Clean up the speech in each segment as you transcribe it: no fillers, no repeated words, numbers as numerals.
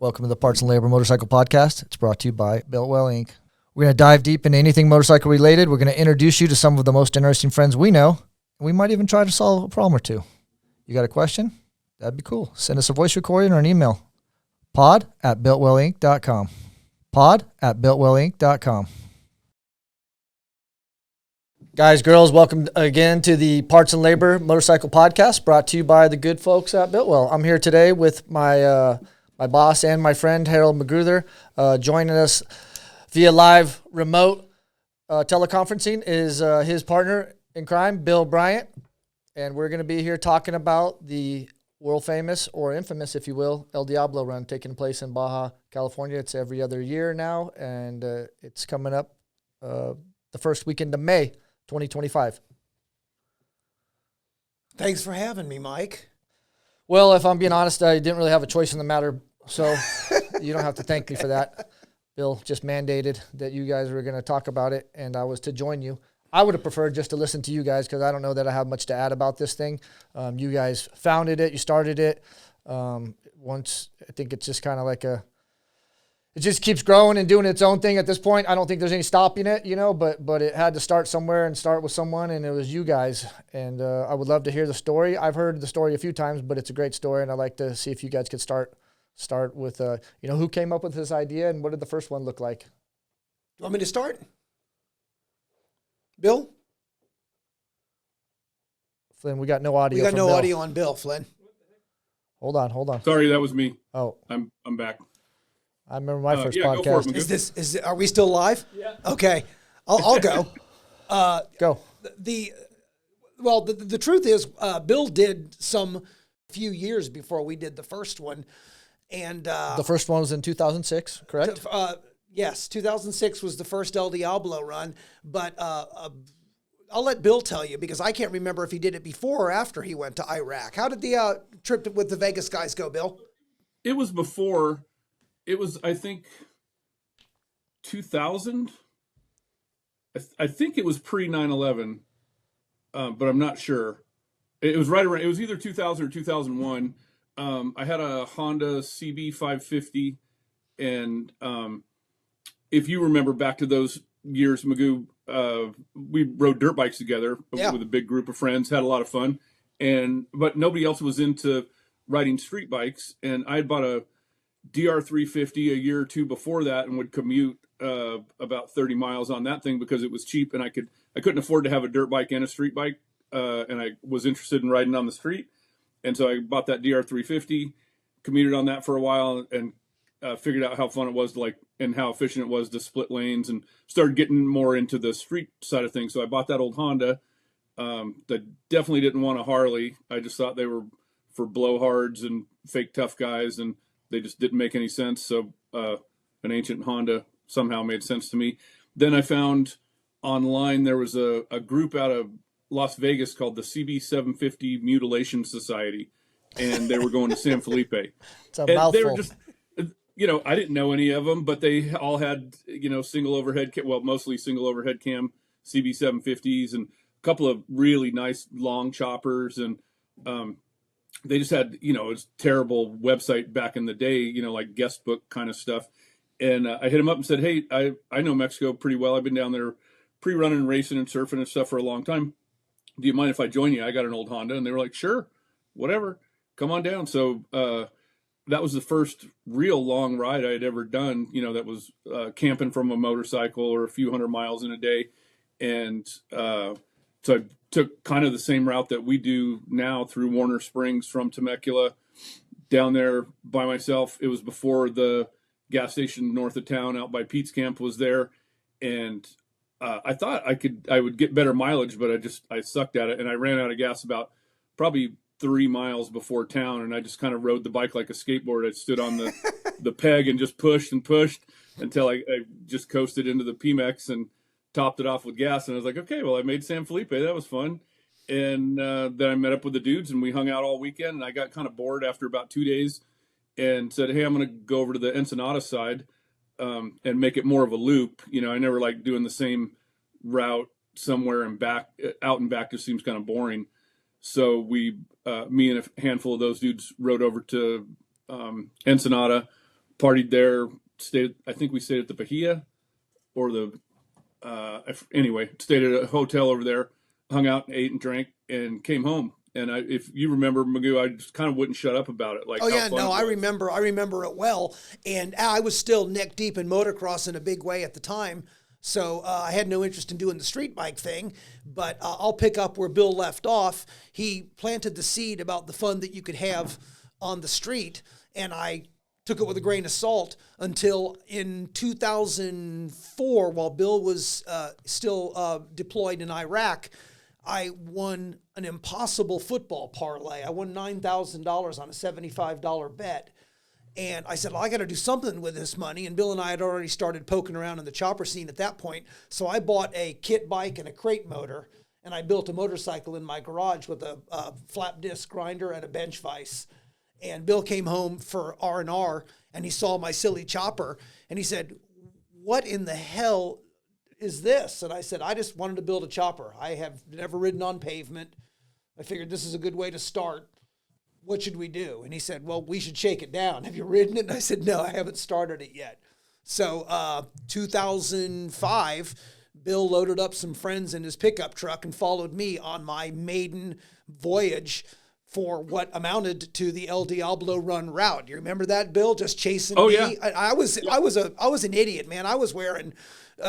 Welcome to the Parts and Labor Motorcycle Podcast. It's brought to you by Biltwell Inc. We're going to dive deep into anything motorcycle related. We're going to introduce you to some of the most interesting friends we know. And we might even try to solve a problem or two. You got a question? That'd be cool. Send us a voice recording or an email. pod@biltwellinc.com. pod@biltwellinc.com. Guys, girls, welcome again to the Parts and Labor Motorcycle Podcast, brought to you by the good folks at Biltwell. I'm here today with my boss and my friend, Harold McGoo. Joining us via live remote teleconferencing is his partner in crime, Bill Bryant. And we're going to be here talking about the world-famous, or infamous, if you will, El Diablo Run taking place in Baja, California. It's every other year now, and it's coming up the first weekend of May 2025. Thanks for having me, Mike. Well, if I'm being honest, I didn't really have a choice in the matter, so you don't have to thank me for that. Bill just mandated that you guys were going to talk about it, and I was to join you. I would have preferred just to listen to you guys because I don't know that I have much to add about this thing. You guys founded it. You started it. Once, I think it's just kind of like it just keeps growing and doing its own thing at this point. I don't think there's any stopping it, but it had to start somewhere and start with someone, and it was you guys. And I would love to hear the story. I've heard the story a few times, but it's a great story, and I'd like to see if you guys could start with, who came up with this idea and what did the first one look like? You want me to start? Bill? Flynn, we got no audio. We got no Bill. audio on Bill, Flynn. Hold on. Sorry, that was me. Oh, I'm back. I remember my first Go for podcast. it, Are we still live? Yeah. Okay. I'll go. Go. The truth is, Bill did some few years before we did the first one. And The first one was in 2006, correct? Yes, 2006 was the first El Diablo run, but I'll let Bill tell you because I can't remember if he did it before or after he went to Iraq. How did the trip with the Vegas guys go, Bill? It was before. It was, I think, 2000. I think it was pre 9/11, but I'm not sure. It was right around. It was either 2000 or 2001. I had a Honda CB550, and if you remember back to those years, McGoo, we rode dirt bikes together with a big group of friends, had a lot of fun, but nobody else was into riding street bikes, and I had bought a DR350 a year or two before that and would commute about 30 miles on that thing because it was cheap, and I couldn't afford to have a dirt bike and a street bike, and I was interested in riding on the street, and so I bought that DR350, commuted on that for a while, and figured out how fun it was and how efficient it was to split lanes, and started getting more into the street side of things. So I bought that old Honda. That definitely didn't want a Harley. I just thought they were for blowhards and fake tough guys, and they just didn't make any sense. So an ancient Honda somehow made sense to me. Then I found online there was a group out of Las Vegas called the CB750 Mutilation Society, and they were going to San Felipe. It's a mouthful. They were just, I didn't know any of them, but they all had, single overhead, mostly single overhead cam CB750s and a couple of really nice long choppers. And they just had, it was terrible website back in the day, like guest book kind of stuff. And I hit them up and said, hey, I know Mexico pretty well. I've been down there pre-running, racing and surfing and stuff for a long time. Do you mind if I join you? I got an old Honda. And they were like, sure, whatever, come on down. So that was the first real long ride I had ever done, that was camping from a motorcycle or a few hundred miles in a day. And so I took kind of the same route that we do now through Warner Springs from Temecula down there by myself. It was before the gas station north of town out by Pete's Camp was there. And I thought I would get better mileage, but I sucked at it. And I ran out of gas about probably 3 miles before town, and I just kind of rode the bike like a skateboard. I stood on the peg and just pushed until I just coasted into the Pemex and topped it off with gas. And I was like, okay, well, I made San Felipe. That was fun. And then I met up with the dudes, and we hung out all weekend. And I got kind of bored after about 2 days and said, hey, I'm going to go over to the Ensenada side and make it more of a loop. I never liked doing the same route somewhere and back, out and back just seems kind of boring. So me and a handful of those dudes rode over to Ensenada, partied there. I think we stayed at the Bahia or anyway, stayed at a hotel over there, hung out and ate and drank and came home. And if you remember, McGoo, I just kind of wouldn't shut up about it. Like, oh yeah, no, I was. remember it well. And I was still neck deep in motocross in a big way at the time. So I had no interest in doing the street bike thing, but I'll pick up where Bill left off. He planted the seed about the fun that you could have on the street, and I took it with a grain of salt until in 2004, while Bill was still deployed in Iraq, I won an impossible football parlay. I won $9,000 on a $75 bet. And I said, well, I got to do something with this money. And Bill and I had already started poking around in the chopper scene at that point. So I bought a kit bike and a crate motor, and I built a motorcycle in my garage with a flap disc grinder and a bench vise. And Bill came home for R&R, and he saw my silly chopper, and he said, what in the hell is this? And I said, I just wanted to build a chopper. I have never ridden on pavement. I figured this is a good way to start. What should we do? And he said, well, we should shake it down. Have you ridden it? And I said, no, I haven't started it yet. So 2005, Bill loaded up some friends in his pickup truck and followed me on my maiden voyage for what amounted to the El Diablo Run route. You remember that, Bill? Just chasing me? Yeah. I was an idiot, man. I was wearing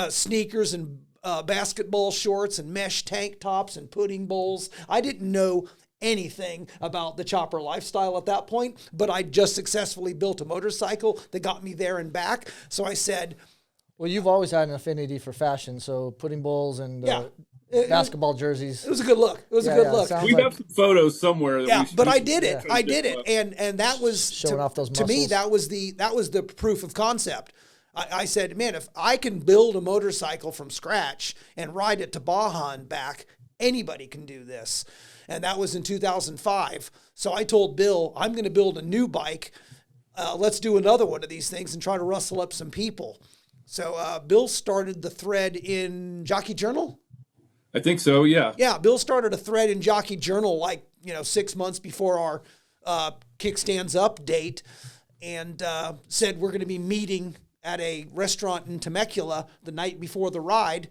sneakers and basketball shorts and mesh tank tops and pudding bowls. I didn't know anything about the chopper lifestyle at that point, but I just successfully built a motorcycle that got me there and back. So I said, well, you've always had an affinity for fashion, so pudding bowls and basketball jerseys. It was a good look. It was a good look. We have some photos somewhere. But I did it. I did it, and that was showing off those muscles. To me, that was the proof of concept. I said, man, if I can build a motorcycle from scratch and ride it to Baja and back, anybody can do this. And that was in 2005. So I told Bill, I'm going to build a new bike. Let's do another one of these things and try to rustle up some people. So Bill started the thread in Jockey Journal. I think so, yeah. Yeah, Bill started a thread in Jockey Journal 6 months before our Kickstands Up date, and said we're going to be meeting at a restaurant in Temecula the night before the ride,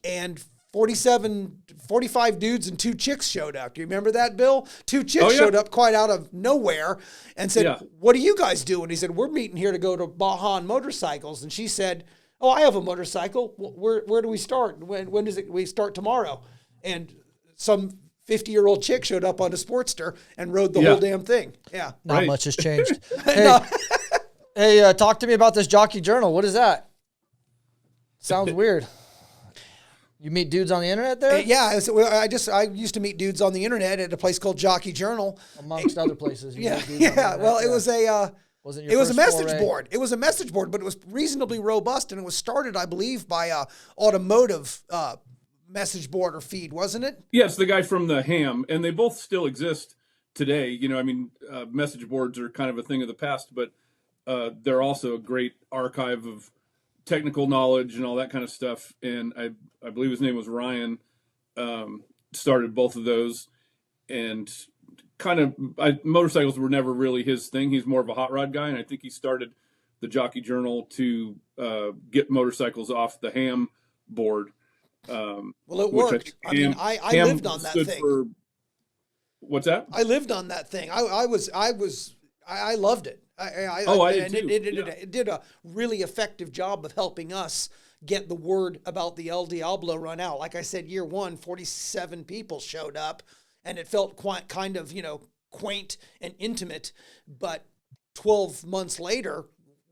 and 45 dudes and 2 chicks showed up. Do you remember that, Bill? 2 chicks showed up quite out of nowhere and said, what do you guys do? And he said, we're meeting here to go to Baja on motorcycles. And she said, oh, I have a motorcycle. Where do we start? When does it? We start tomorrow. And some 50-year-old chick showed up on a Sportster and rode the whole damn thing. Yeah. Not much has changed. Hey, talk to me about this Jockey Journal. What is that? Sounds weird. You meet dudes on the internet there? Yeah, I used to meet dudes on the internet at a place called Jockey Journal, amongst other places. Well, it was a message foray? board. It was a message board, but it was reasonably robust, and it was started, I believe, by a automotive message board or feed, wasn't it? Yes, the guy from the Ham, and they both still exist today. Message boards are kind of a thing of the past, but they're also a great archive of technical knowledge and all that kind of stuff. And I believe his name was Ryan, started both of those, and motorcycles were never really his thing. He's more of a hot rod guy. And I think he started the Jockey Journal to get motorcycles off the Ham board. Well, it worked. I lived on that thing. What's that? I lived on that thing. I loved it. It did a really effective job of helping us get the word about the El Diablo Run out. Like I said, year one, 47 people showed up, and it felt quite kind of, quaint and intimate. But 12 months later,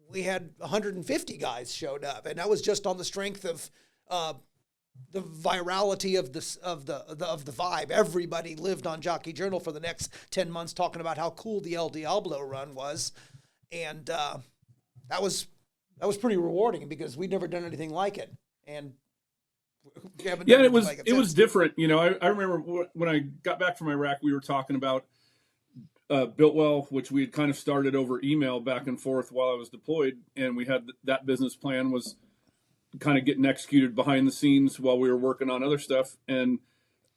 we had 150 guys showed up, and that was just on the strength of the virality of the vibe. Everybody lived on Jockey Journal for the next 10 months talking about how cool the El Diablo Run was. And that was pretty rewarding because we'd never done anything like it. And it was different. I remember when I got back from Iraq, we were talking about Built Well, which we had kind of started over email back and forth while I was deployed. And we had that business plan was kind of getting executed behind the scenes while we were working on other stuff. And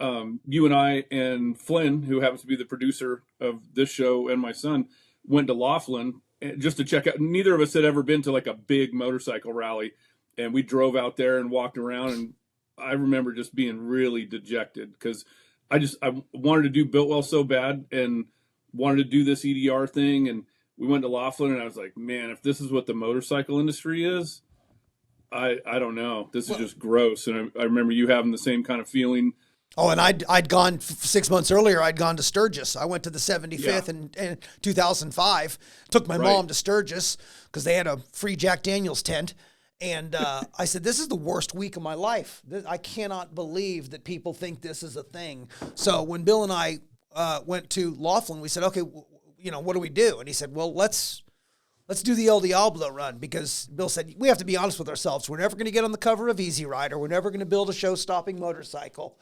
you and I and Flynn, who happens to be the producer of this show, and my son, went to Laughlin just to check out. Neither of us had ever been to like a big motorcycle rally, and we drove out there and walked around, and I remember just being really dejected because I wanted to do Biltwell so bad and wanted to do this EDR thing, and we went to Laughlin, and I was like, man, if this is what the motorcycle industry is, I don't know. This is just gross. And I remember you having the same kind of feeling. Oh, and I'd gone 6 months earlier. I'd gone to Sturgis. I went to the 75th in 2005. Took my mom to Sturgis because they had a free Jack Daniels tent. And I said, this is the worst week of my life. I cannot believe that people think this is a thing. So when Bill and I went to Laughlin, we said, okay, what do we do? And he said, well, let's do the El Diablo run, because Bill said, we have to be honest with ourselves. We're never going to get on the cover of Easy Rider. We're never going to build a show-stopping motorcycle.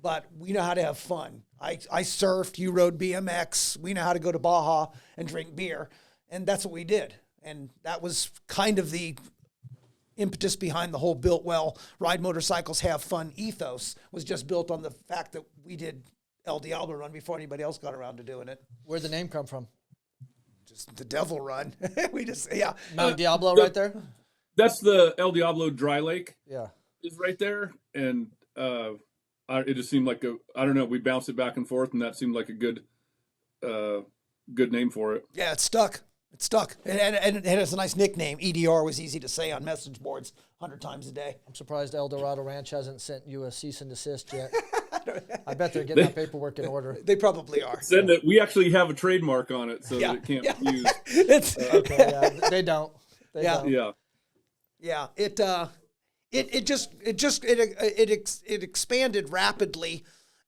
But we know how to have fun. I surfed, you rode BMX. We know how to go to Baja and drink beer. And that's what we did. And that was kind of the impetus behind the whole built well, ride motorcycles, have fun ethos, was just built on the fact that we did El Diablo Run before anybody else got around to doing it. Where'd the name come from? Just the Devil Run. Mount Diablo right there? That's the El Diablo Dry Lake. Yeah. Is right there. And it just seemed like I don't know, we bounced it back and forth, and that seemed like a good name for it. Yeah, it stuck. It stuck. And it has a nice nickname. EDR was easy to say on message boards 100 times a day. I'm surprised El Dorado Ranch hasn't sent you a cease and desist yet. I bet they're getting that paperwork in order. They probably are. Send it. We actually have a trademark on it, so that it can't be used. Okay, yeah, they don't. They don't. Yeah. It expanded rapidly,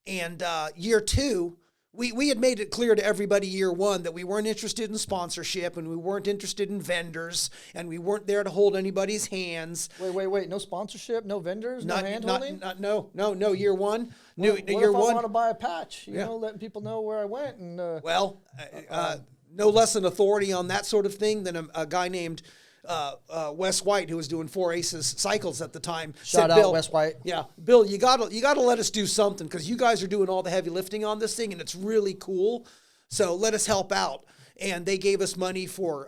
and year two, we had made it clear to everybody year one that we weren't interested in sponsorship, and we weren't interested in vendors, and we weren't there to hold anybody's hands. Wait. No sponsorship, no vendors, no hand holding? No, year one. What if I want to buy a patch? Letting people know where I went. And no less an authority on that sort of thing than a guy named Wes White, who was doing 4 Aces cycles at the time. Shout out, Bill, Wes White. Yeah, Bill, you gotta let us do something, because you guys are doing all the heavy lifting on this thing, and it's really cool. So let us help out. And they gave us money for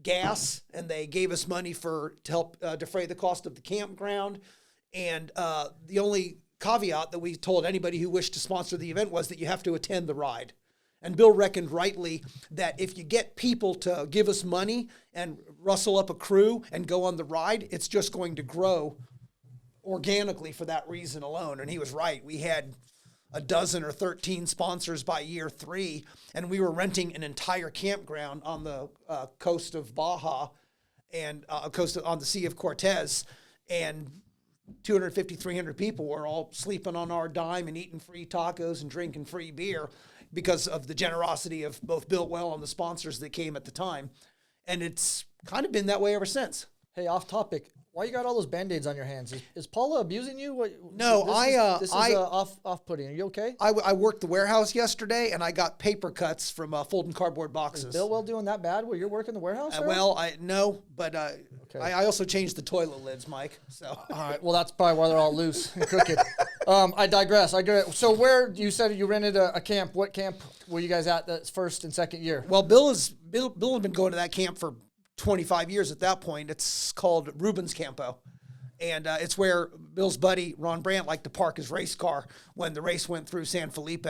gas, and they gave us money to help defray the cost of the campground. And the only caveat that we told anybody who wished to sponsor the event was that you have to attend the ride. And Bill reckoned rightly that if you get people to give us money and rustle up a crew and go on the ride, it's just going to grow organically for that reason alone. And he was right. We had a dozen or 13 sponsors by year 3, and we were renting an entire campground on the coast of Baja and on the Sea of Cortez. And 250, 300 people were all sleeping on our dime and eating free tacos and drinking free beer, because of the generosity of both Biltwell and the sponsors that came at the time. And it's kind of been that way ever since. Hey, off topic. Why you got all those Band-Aids on your hands? Is Paula abusing you? No, this is off-putting. Are you okay? I worked the warehouse yesterday, and I got paper cuts from folding cardboard boxes. Is Biltwell doing that bad while you're working the warehouse? No, but okay. I also changed the toilet lids, Mike. So all right, well, that's probably why they're all loose and crooked. I digress. So where you said you rented a camp? What camp were you guys at that first and second year? Well, Bill had been going to that camp for 25 years at that point. It's called Rubens Campo. And it's where Bill's buddy, Ron Brandt, liked to park his race car when the race went through San Felipe.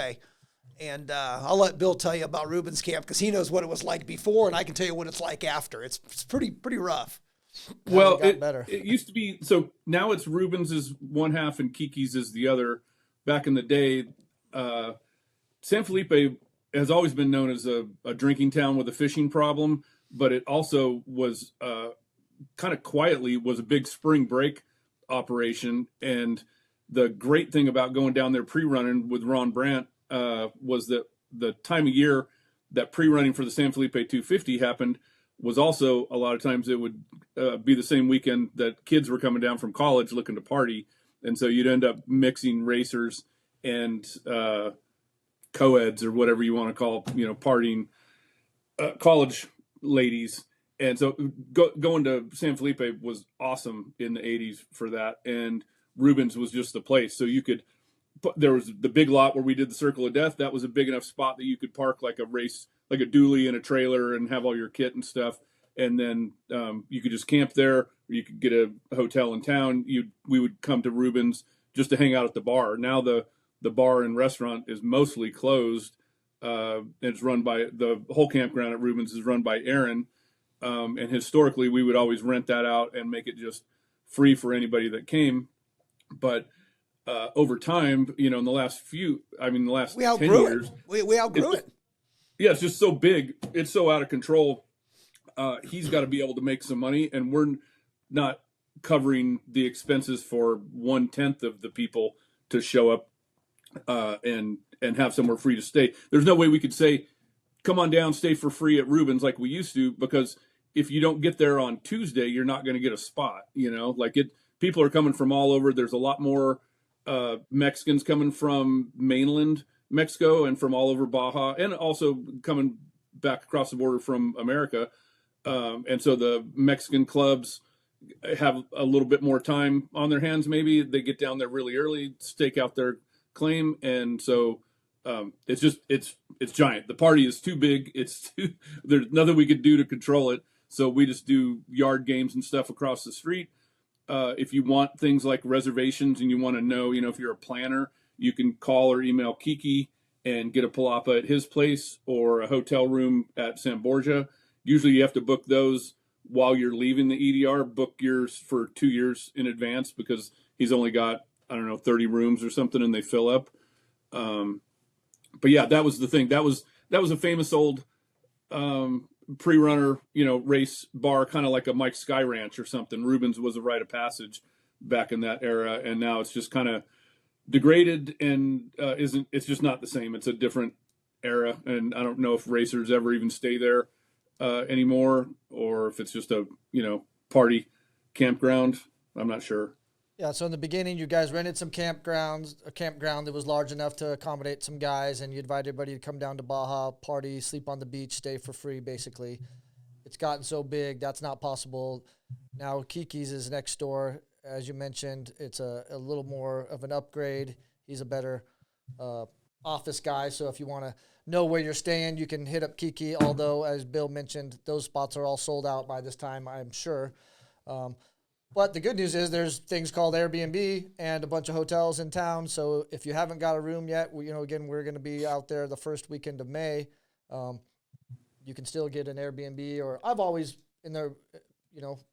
And I'll let Bill tell you about Rubens Camp, because he knows what it was like before, and I can tell you what it's like after. It's pretty rough. Well, it used to be, so now it's Rubens is one half and Kiki's is the other. Back in the day, San Felipe has always been known as a drinking town with a fishing problem, but it also was kind of quietly was a big spring break operation. And the great thing about going down there pre-running with Ron Brandt was that the time of year that pre-running for the San Felipe 250 happened was also a lot of times it would be the same weekend that kids were coming down from college looking to party. And so you'd end up mixing racers and co-eds, or whatever you want to call, partying college ladies. And so going to San Felipe was awesome in the 80s for that. And Rubens was just the place. So you could there was the big lot where we did the Circle of Death. That was a big enough spot that you could park like a race, like a dually in a trailer and have all your kit and stuff. And then you could just camp there, or you could get a hotel in town. We would come to Rubens just to hang out at the bar. Now the bar and restaurant is mostly closed. It's run by the whole campground at Rubens is run by Aaron. And historically, we would always rent that out and make it just free for anybody that came. But over time, in the last the last 10 years. We outgrew it. Yeah, it's just so big. It's so out of control. He's got to be able to make some money, and we're not covering the expenses for 1/10 of the people to show up and have somewhere free to stay. There's no way we could say, come on down, stay for free at Rubens like we used to, because if you don't get there on Tuesday, you're not going to get a spot. People are coming from all over. There's a lot more Mexicans coming from mainland Mexico and from all over Baja, and also coming back across the border from America. And so the Mexican clubs have a little bit more time on their hands. Maybe they get down there really early, stake out their claim. And so it's giant. The party is too big. There's nothing we could do to control it. So we just do yard games and stuff across the street. If you want things like reservations and you want to know, if you're a planner, you can call or email Kiki and get a palapa at his place or a hotel room at San Borja. Usually you have to book those while you're leaving the EDR. Book yours for 2 years in advance, because he's only got, 30 rooms or something, and they fill up. But yeah, that was the thing. That was a famous old pre-runner, race bar, kind of like a Mike Sky Ranch or something. Rubens was a rite of passage back in that era, and now it's just kind of degraded and it's just not the same. It's a different era, and I don't know if racers ever even stay there anymore, or if it's just a party campground. I'm not sure. Yeah, so in the beginning, you guys rented some a campground that was large enough to accommodate some guys, and you invited everybody to come down to Baja, party, sleep on the beach, stay for free, basically. It's gotten so big, that's not possible. Now Kiki's is next door. As you mentioned, it's a little more of an upgrade. He's a better office guy, so if you want to know where you're staying, you can hit up Kiki, although, as Bill mentioned, those spots are all sold out by this time, I'm sure. But the good news is there's things called Airbnb and a bunch of hotels in town. So if you haven't got a room yet, again, we're going to be out there the first weekend of May. You can still get an Airbnb, or I've always in there,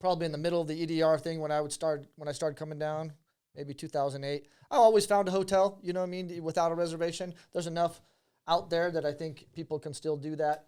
probably in the middle of the EDR thing when I started coming down, maybe 2008. I always found a hotel, without a reservation. There's enough out there that I think people can still do that.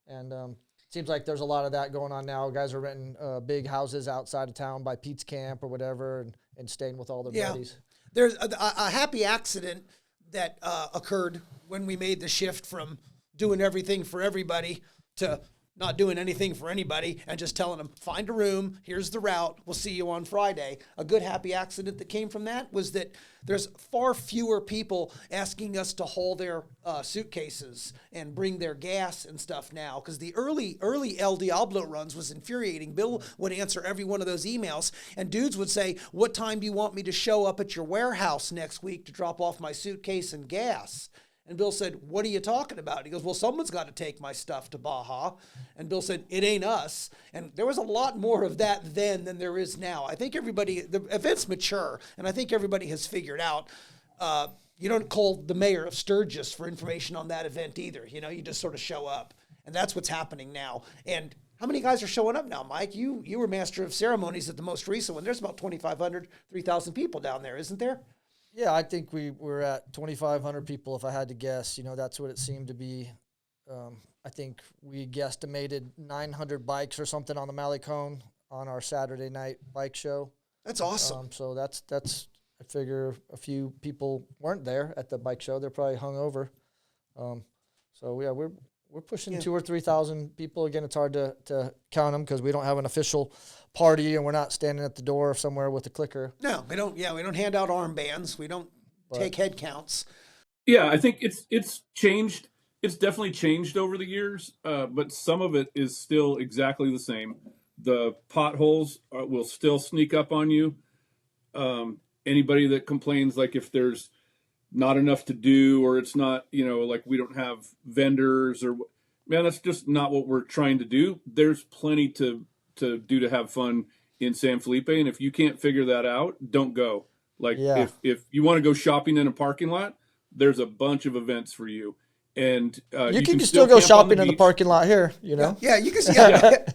And seems like there's a lot of that going on now. Guys are renting big houses outside of town by Pete's Camp or whatever, and staying with all their buddies. There's a happy accident that occurred when we made the shift from doing everything for everybody to not doing anything for anybody and just telling them, find a room, here's the route, we'll see you on Friday. A good happy accident that came from that was that there's far fewer people asking us to haul their suitcases and bring their gas and stuff now, because the early El Diablo runs was infuriating. Bill would answer every one of those emails, and dudes would say, what time do you want me to show up at your warehouse next week to drop off my suitcase and gas? And Bill said, what are you talking about? He goes, well, someone's got to take my stuff to Baja. And Bill said, it ain't us. And there was a lot more of that then than there is now. I think the event's mature, and I think everybody has figured out you don't call the mayor of Sturgis for information on that event either. You just sort of show up. And that's what's happening now. And how many guys are showing up now, Mike? You were master of ceremonies at the most recent one. There's about 2,500, 3,000 people down there, isn't there? Yeah, I think we were at 2,500 people, if I had to guess. That's what it seemed to be. I think we guesstimated 900 bikes or something on the Malecon on our Saturday night bike show. That's awesome. So that's I figure a few people weren't there at the bike show. They're probably hungover. So yeah, we're pushing 2,000 or 3,000 people. Again, it's hard to count them because we don't have an official party and we're not standing at the door somewhere with a clicker. No, we don't. Yeah, we don't hand out armbands. We don't take head counts. Yeah, I think it's changed. It's definitely changed over the years, but some of it is still exactly the same. The potholes will still sneak up on you. Anybody that complains, like if there's not enough to do, or it's not, like we don't have vendors, or man, that's just not what we're trying to do. There's plenty to do to have fun in San Felipe, and if you can't figure that out, don't go. Like Yeah. if you want to go shopping in a parking lot, there's a bunch of events for you, and You can still go camp on shopping in the beach. parking lot here, you know? Yeah, you can.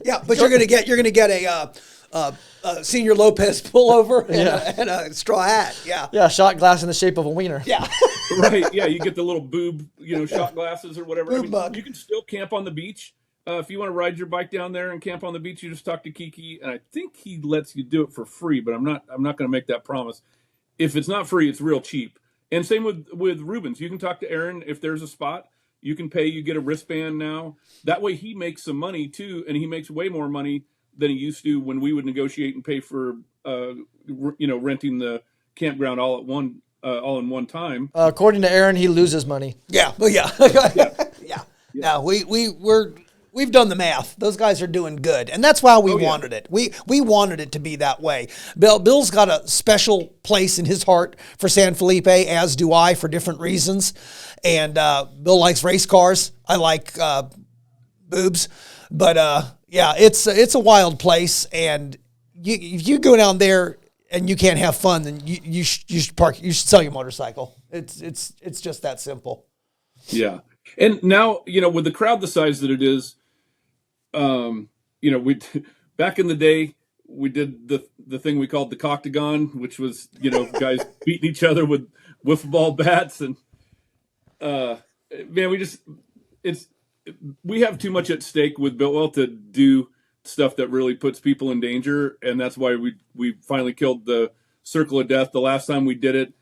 Yeah, but you're gonna get a Senior Lopez pullover and a straw hat. Yeah. Yeah, shot glass in the shape of a wiener. Yeah. Right, yeah, you get the little boob, shot glasses or whatever. Boob mug. You can still camp on the beach. If you want to ride your bike down there and camp on the beach, you just talk to Kiki, and I think he lets you do it for free. But I'm not going to make that promise. If it's not free, it's real cheap. And same with Rubens. You can talk to Aaron if there's a spot. You can pay. You get a wristband now. That way, he makes some money too, and he makes way more money than he used to when we would negotiate and pay for renting the campground all in one time. According to Aaron, he loses money. Yeah. Well, yeah. Yeah. No, we've done the math. Those guys are doing good, and that's why we wanted it. We wanted it to be that way. Bill's got a special place in his heart for San Felipe, as do I, for different reasons. And Bill likes race cars. I like boobs, but yeah, it's a wild place, and if you go down there and you can't have fun, then you should park. You should sell your motorcycle. It's just that simple. Yeah. And now, with the crowd the size that it is, we back in the day, we did the thing we called the coctagon, which was, guys beating each other with wiffle ball bats. And, man, we have too much at stake with Biltwell to do stuff that really puts people in danger. And that's why we finally killed the Circle of Death. The last time we did it,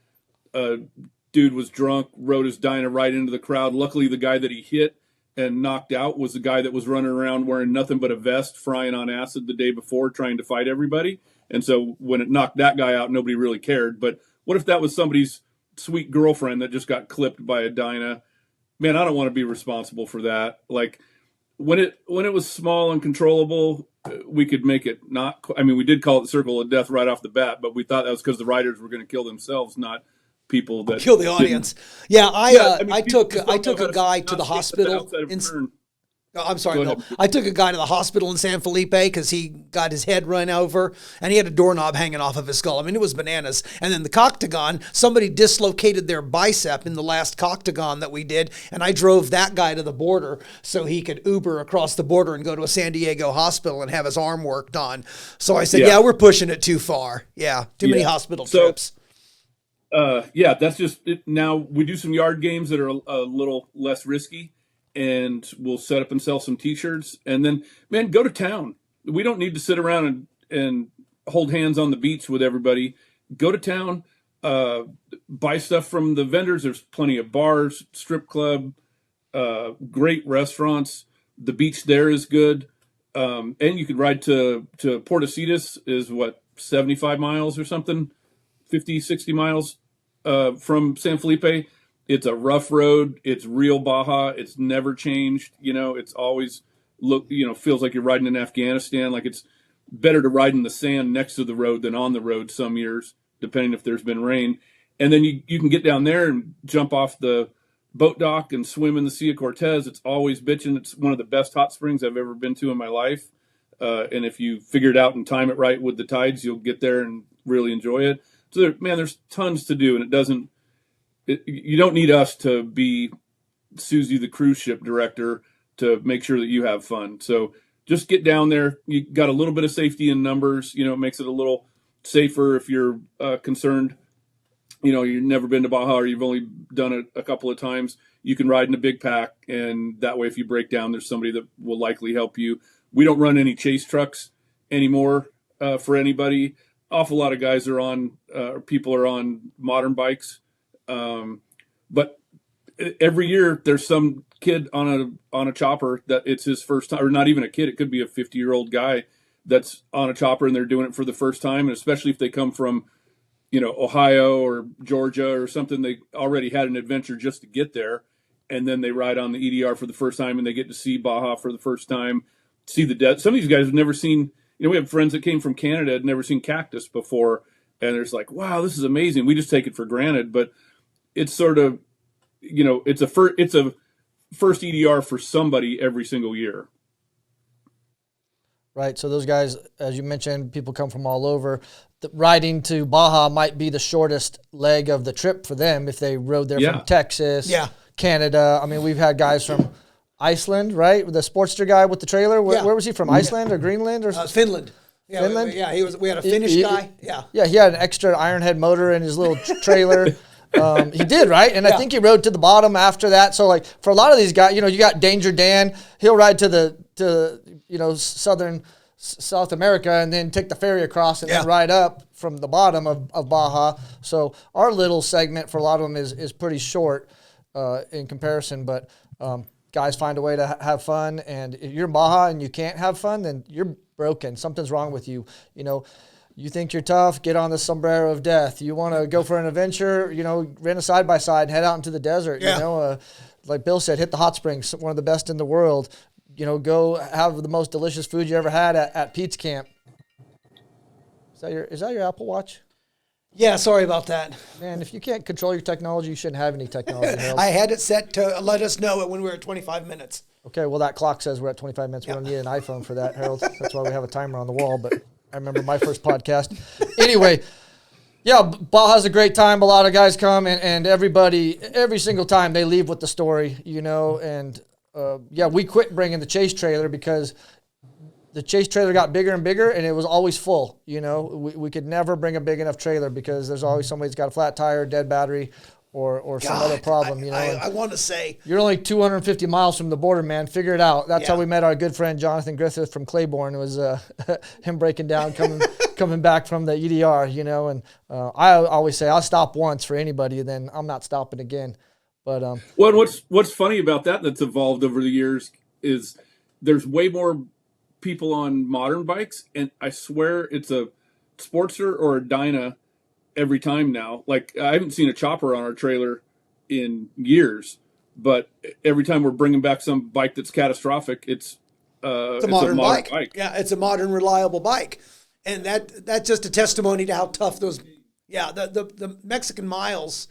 dude was drunk, rode his Dyna right into the crowd. Luckily, the guy that he hit and knocked out was the guy that was running around wearing nothing but a vest, frying on acid the day before, trying to fight everybody. And so when it knocked that guy out, nobody really cared. But what if that was somebody's sweet girlfriend that just got clipped by a Dyna? Man, I don't want to be responsible for that. Like when it was small and controllable, we could make it not. I mean, we did call it the Circle of Death right off the bat, but we thought that was because the riders were going to kill themselves, not people that kill the audience. Yeah, I took a guy to the hospital. I'm sorry, Bill. I took a guy to the hospital in San Felipe because he got his head run over and he had a doorknob hanging off of his skull. I mean, it was bananas. And then the coctagon, somebody dislocated their bicep in the last coctagon that we did, and I drove that guy to the border so he could Uber across the border and go to a San Diego hospital and have his arm worked on. So I said, yeah we're pushing it too far. Yeah, too many hospital trips. That's just it. Now we do some yard games that are a little less risky, and we'll set up and sell some t-shirts, and then, man, go to town. We don't need to sit around and hold hands on the beach with everybody. Go to town, buy stuff from the vendors. There's plenty of bars, strip club, great restaurants. The beach there is good. And you could ride to Portecitas is 75 miles or something, 50, 60 miles from San Felipe. It's a rough road. It's real Baja. It's never changed. It's always feels like you're riding in Afghanistan. Like it's better to ride in the sand next to the road than on the road some years, depending if there's been rain. And then you can get down there and jump off the boat dock and swim in the Sea of Cortez. It's always bitching. It's one of the best hot springs I've ever been to in my life. And if you figure it out and time it right with the tides, you'll get there and really enjoy it. So, there's tons to do, and you don't need us to be Susie the cruise ship director to make sure that you have fun. So just get down there. You got a little bit of safety in numbers. It makes it a little safer if you're concerned. You've never been to Baja or you've only done it a couple of times. You can ride in a big pack, and that way if you break down, there's somebody that will likely help you. We don't run any chase trucks anymore for anybody. Awful lot of guys are on, people are on modern bikes. But every year there's some kid on a chopper that it's his first time, or not even a kid. It could be a 50-year-old guy that's on a chopper and they're doing it for the first time. And especially if they come from, Ohio or Georgia or something, they already had an adventure just to get there. And then they ride on the EDR for the first time and they get to see Baja for the first time, see the desert. Some of these guys have never seen, we have friends that came from Canada, had never seen cactus before. And there's like, wow, this is amazing. We just take it for granted. But it's sort of, it's a first EDR for somebody every single year. Right. So those guys, as you mentioned, people come from all over. Riding to Baja might be the shortest leg of the trip for them if they rode there from Texas, Canada. I mean, we've had guys from Iceland, right? The Sportster guy with the trailer. Where was he from? Iceland or Greenland or Finland? Yeah, Finland. Yeah, he was. We had a Finnish guy. Yeah. Yeah, he had an extra Ironhead motor in his little trailer. He did, right? And I think he rode to the bottom after that. So, like, for a lot of these guys, you got Danger Dan. He'll ride to southern South America and then take the ferry across and then ride up from the bottom of Baja. So our little segment for a lot of them is pretty short in comparison. But guys find a way to have fun. And if you're in Baja and you can't have fun, then you're broken. Something's wrong with you. You think you're tough, get on the sombrero of death. You want to go for an adventure, rent a side-by-side and head out into the desert. Like Bill said, hit the hot springs, one of the best in the world. Go have the most delicious food you ever had at Pete's Camp. Is that your Apple Watch? Yeah, sorry about that. Man, if you can't control your technology, you shouldn't have any technology. I had it set to let us know when we were at 25 minutes. Okay, well, that clock says we're at 25 minutes. We don't need an iPhone for that, Harold. That's why we have a timer on the wall, but I remember my first podcast. Anyway, yeah, Baja's a great time. A lot of guys come, and every single time they leave with the story, and we quit bringing the chase trailer because the chase trailer got bigger and bigger, and it was always full. We could never bring a big enough trailer because there's always somebody that's got a flat tire, dead battery, or some other problem. I want to say you're only 250 miles from the border, man. Figure it out. That's how we met our good friend Jonathan Griffith from Claiborne. It was him breaking down, coming back from the EDR. And I always say I'll stop once for anybody, then I'm not stopping again. But well, what's funny about that's evolved over the years is there's way more people on modern bikes, and I swear it's a Sportster or a Dyna every time now. Like, I haven't seen a chopper on our trailer in years, but every time we're bringing back some bike that's catastrophic, it's a modern bike. Yeah, it's a modern, reliable bike, and that's just a testimony to how tough those. Yeah, the Mexican miles.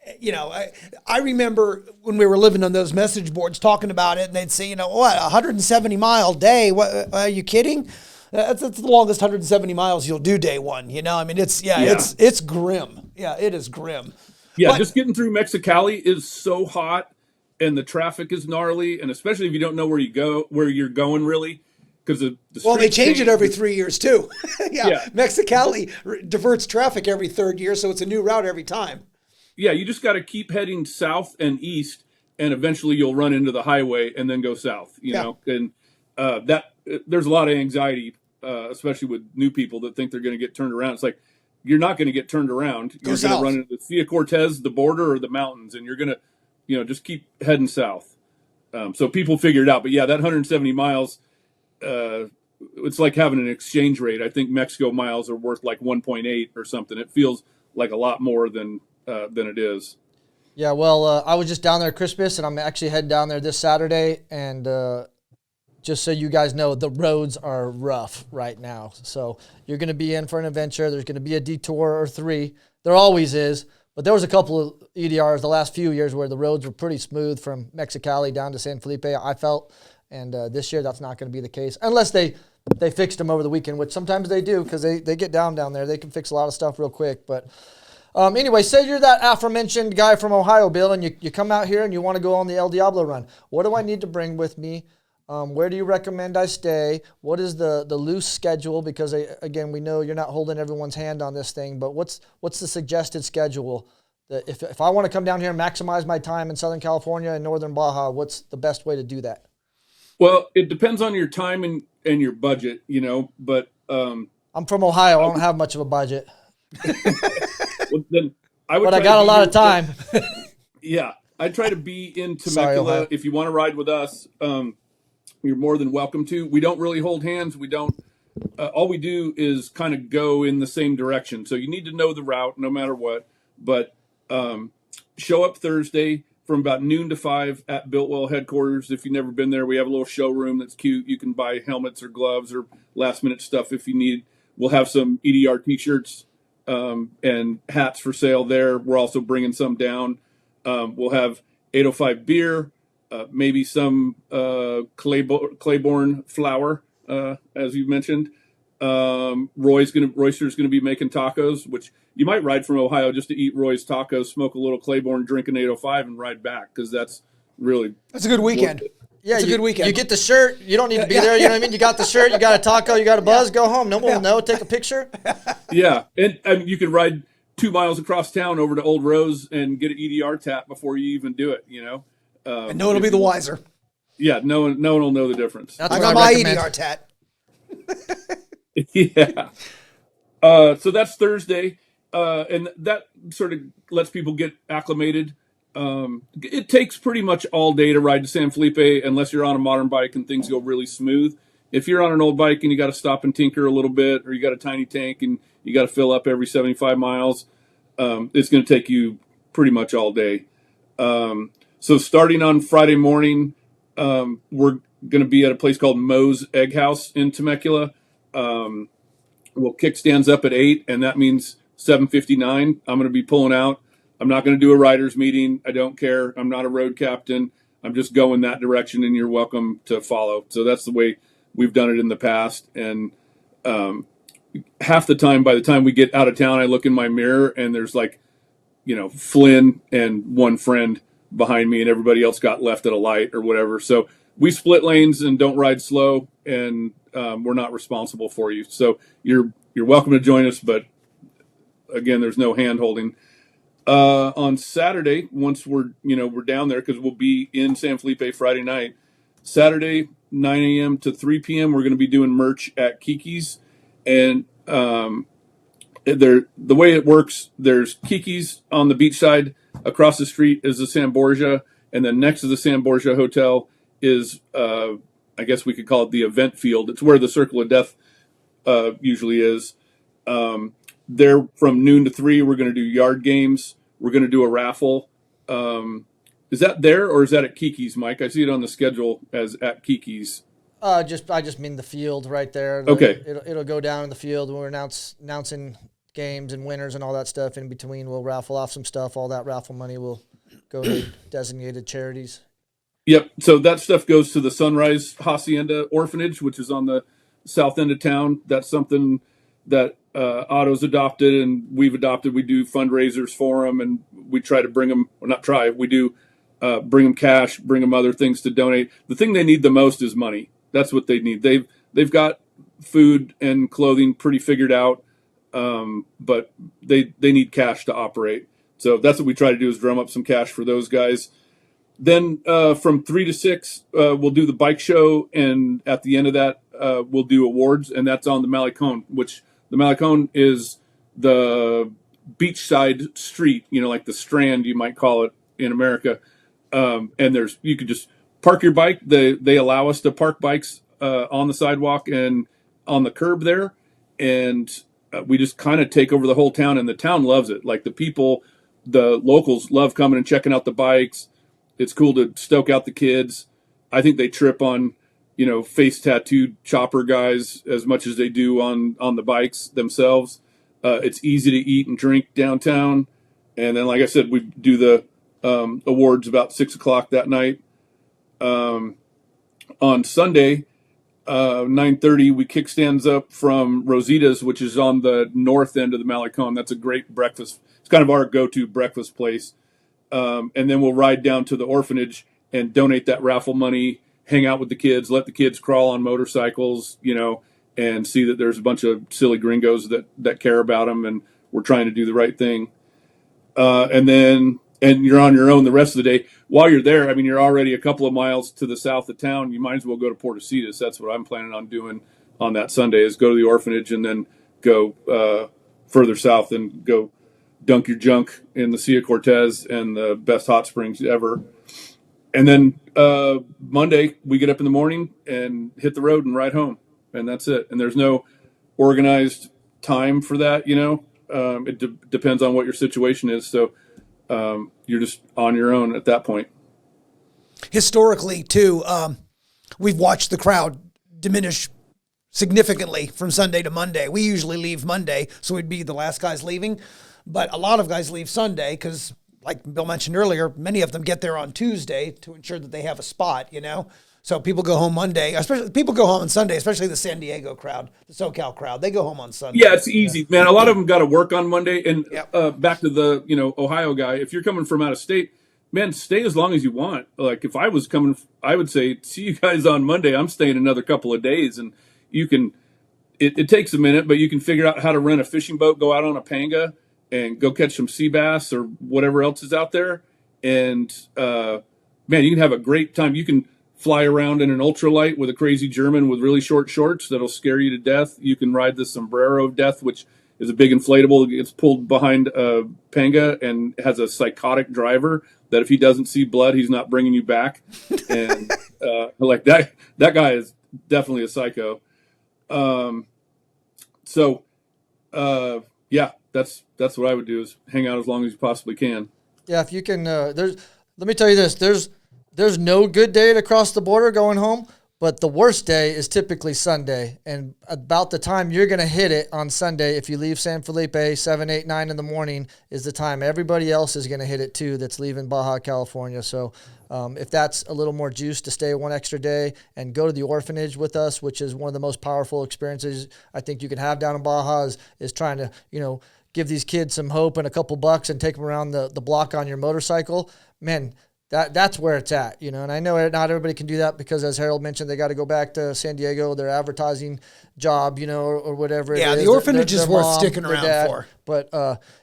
I remember when we were living on those message boards talking about it, and they'd say, 170-mile day. What, are you kidding? That's the longest 170 miles you'll do day one. It's grim. Yeah, it is grim. Yeah, but just getting through Mexicali is so hot, and the traffic is gnarly, and especially if you don't know where you're going really. Because they change it every 3 years too. Mexicali diverts traffic every third year, so it's a new route every time. Yeah, you just got to keep heading south and east, and eventually you'll run into the highway and then go south. And there's a lot of anxiety, especially with new people that think they're going to get turned around. It's like, you're not going to get turned around. You're going to run into the Via Cortez, the border, or the mountains, and you're going to, just keep heading south. So people figure it out. But yeah, that 170 miles, it's like having an exchange rate. I think Mexico miles are worth like 1.8 or something. It feels like a lot more than it is. Yeah, well, I was just down there at Christmas, and I'm actually heading down there this Saturday. And just so you guys know, the roads are rough right now. So you're going to be in for an adventure. There's going to be a detour or three. There always is. But there was a couple of EDRs the last few years where the roads were pretty smooth from Mexicali down to San Felipe, I felt. And this year that's not going to be the case. Unless they fixed them over the weekend, which sometimes they do because they get down there. They can fix a lot of stuff real quick. But anyway, say you're that aforementioned guy from Ohio, Bill, and you come out here and you want to go on the El Diablo run. What do I need to bring with me? Where do you recommend I stay? What is the loose schedule? Because, again, we know you're not holding everyone's hand on this thing, but what's the suggested schedule? If I want to come down here and maximize my time in Southern California and Northern Baja, what's the best way to do that? Well, it depends on your time and your budget, but... I'm from Ohio. I don't have much of a budget. Well, then I got a lot of time. Yeah. I try to be in Temecula. If you want to ride with us, you're more than welcome to. We don't really hold hands. We don't. All we do is kind of go in the same direction. So you need to know the route no matter what. But show up Thursday from about noon to 5 at Biltwell headquarters. If you've never been there, we have a little showroom that's cute. You can buy helmets or gloves or last-minute stuff if you need. We'll have some EDR T-shirts and hats for sale there. We're also bringing some down. We'll have 805 beer, maybe some Claiborne flour, as you mentioned. Royster's gonna be making tacos, which you might ride from Ohio just to eat Roy's tacos, smoke a little Claiborne, drink an 805, and ride back, because that's a good weekend. Yeah, it's a good weekend. You get the shirt. You don't need to be there. You know what I mean? You got the shirt. You got a taco. You got a buzz. Go home. No one will know. Take a picture. Yeah, and you can ride 2 miles across town over to Old Rose and get an EDR tap before you even do it. And no one will be the wiser. Yeah, no one will know the difference. That's I what got my recommend. EDR tat. Yeah. So that's Thursday, and that sort of lets people get acclimated. It takes pretty much all day to ride to San Felipe, unless you're on a modern bike and things go really smooth. If you're on an old bike and you got to stop and tinker a little bit, or you got a tiny tank and you got to fill up every 75 miles, it's going to take you pretty much all day. So starting on Friday morning, we're going to be at a place called Moe's Egg House in Temecula. We'll kickstands up at 8, and that means 7:59. I'm going to be pulling out. I'm not going to do a riders meeting. I don't care. I'm not a road captain. I'm just going that direction, and you're welcome to follow. So that's the way we've done it in the past. And half the time, by the time we get out of town, I look in my mirror, and there's Flynn and one friend behind me, and everybody else got left at a light or whatever. So we split lanes and don't ride slow, and we're not responsible for you. So you're welcome to join us, but again, there's no hand holding. On Saturday, once we're down there, because we'll be in San Felipe Friday night. Saturday, 9 a.m. to 3 p.m. We're going to be doing merch at Kiki's, and the way it works, there's Kiki's on the beach side. Across the street is the San Borja, and then next to the San Borja Hotel is, I guess we could call it the event field. It's where the Circle of Death usually is. There from noon to 3, we're going to do yard games. We're going to do a raffle. Is that there, or is that at Kiki's, Mike? I see it on the schedule as at Kiki's. I just mean the field right there. Okay. It'll go down in the field when we're announcing games and winners and all that stuff. In between, we'll raffle off some stuff. All that raffle money will go to designated charities. Yep. So that stuff goes to the Sunrise Hacienda Orphanage, which is on the south end of town. That's something that Otto's adopted and we've adopted. We do fundraisers for them, and we try to bring them, or not try, we do bring them cash, bring them other things to donate. The thing they need the most is money. That's what they need. They've got food and clothing pretty figured out, but they need cash to operate. So that's what we try to do, is drum up some cash for those guys. Then from 3 to 6, we'll do the bike show, and at the end of that, we'll do awards, and that's on the Malecon, which the Malecon is the beachside street, like the Strand, you might call it in America. And you could just park your bike. They allow us to park bikes on the sidewalk and on the curb there, and we just kind of take over the whole town, and the town loves it. Like the locals love coming and checking out the bikes. It's cool to stoke out the kids. I think they trip on, face tattooed chopper guys as much as they do on the bikes themselves. It's easy to eat and drink downtown. And then, like I said, we do the awards about 6 o'clock that night. On Sunday, 9:30, we kickstands up from Rosita's, which is on the north end of the Malecon. That's a great breakfast. It's kind of our go-to breakfast place. And then we'll ride down to the orphanage and donate that raffle money, hang out with the kids, let the kids crawl on motorcycles, and see that there's a bunch of silly gringos that care about them, and we're trying to do the right thing. And you're on your own the rest of the day. While you're there, you're already a couple of miles to the south of town. You might as well go to Portecitas. That's what I'm planning on doing on that Sunday, is go to the orphanage and then go further south and go dunk your junk in the Sea of Cortez and the best hot springs ever. And then Monday, we get up in the morning and hit the road and ride home. And that's it. And there's no organized time for that, It depends on what your situation is. So you're just on your own at that point. Historically, too, we've watched the crowd diminish significantly from Sunday to Monday. We usually leave Monday, so we'd be the last guys leaving. But a lot of guys leave Sunday because, like Bill mentioned earlier, many of them get there on Tuesday to ensure that they have a spot, you know? So people go home Monday, especially people go home on Sunday, especially the San Diego crowd, the SoCal crowd. They go home on Sunday. Yeah, it's easy, man. A lot of them got to work on Monday. And Yep. back to the Ohio guy. If you're coming from out of state, man, stay as long as you want. Like if I was coming, I would say, see you guys on Monday. I'm staying another couple of days, and you can. It takes a minute, but you can figure out how to rent a fishing boat, go out on a panga, and go catch some sea bass or whatever else is out there. And man, you can have a great time. You can fly around in an ultralight with a crazy German with really short shorts that'll scare you to death. You can ride the sombrero of death, which is a big inflatable that gets pulled behind a panga and has a psychotic driver that if he doesn't see blood, he's not bringing you back. And like that guy is definitely a psycho. Yeah, that's what I would do, is hang out as long as you possibly can. Yeah, if you can, let me tell you this, there's no good day to cross the border going home, but the worst day is typically Sunday. And about the time you're going to hit it on Sunday, if you leave San Felipe 7, 8, 9 in the morning, is the time everybody else is going to hit it too that's leaving Baja California. So if that's a little more juice to stay one extra day and go to the orphanage with us, which is one of the most powerful experiences I think you can have down in Baja, is trying to, give these kids some hope and a couple bucks and take them around the block on your motorcycle. Man, that's where it's at, and I know not everybody can do that because, as Harold mentioned, they got to go back to San Diego, their advertising job, or whatever it is. Yeah, the orphanage is worth sticking around for. But,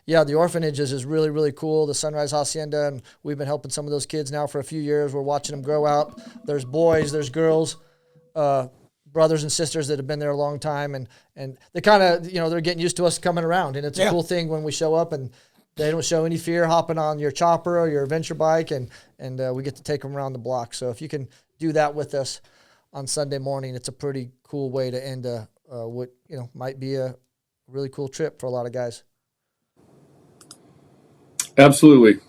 the orphanages is really, really cool. The Sunrise Hacienda, and we've been helping some of those kids now for a few years. We're watching them grow out. There's boys, there's girls, brothers and sisters that have been there a long time, and they kind of, they're getting used to us coming around, and it's a cool thing when we show up and they don't show any fear hopping on your chopper or your adventure bike, and we get to take them around the block. So if you can do that with us on Sunday morning, it's a pretty cool way to end what might be a really cool trip for a lot of guys. Absolutely.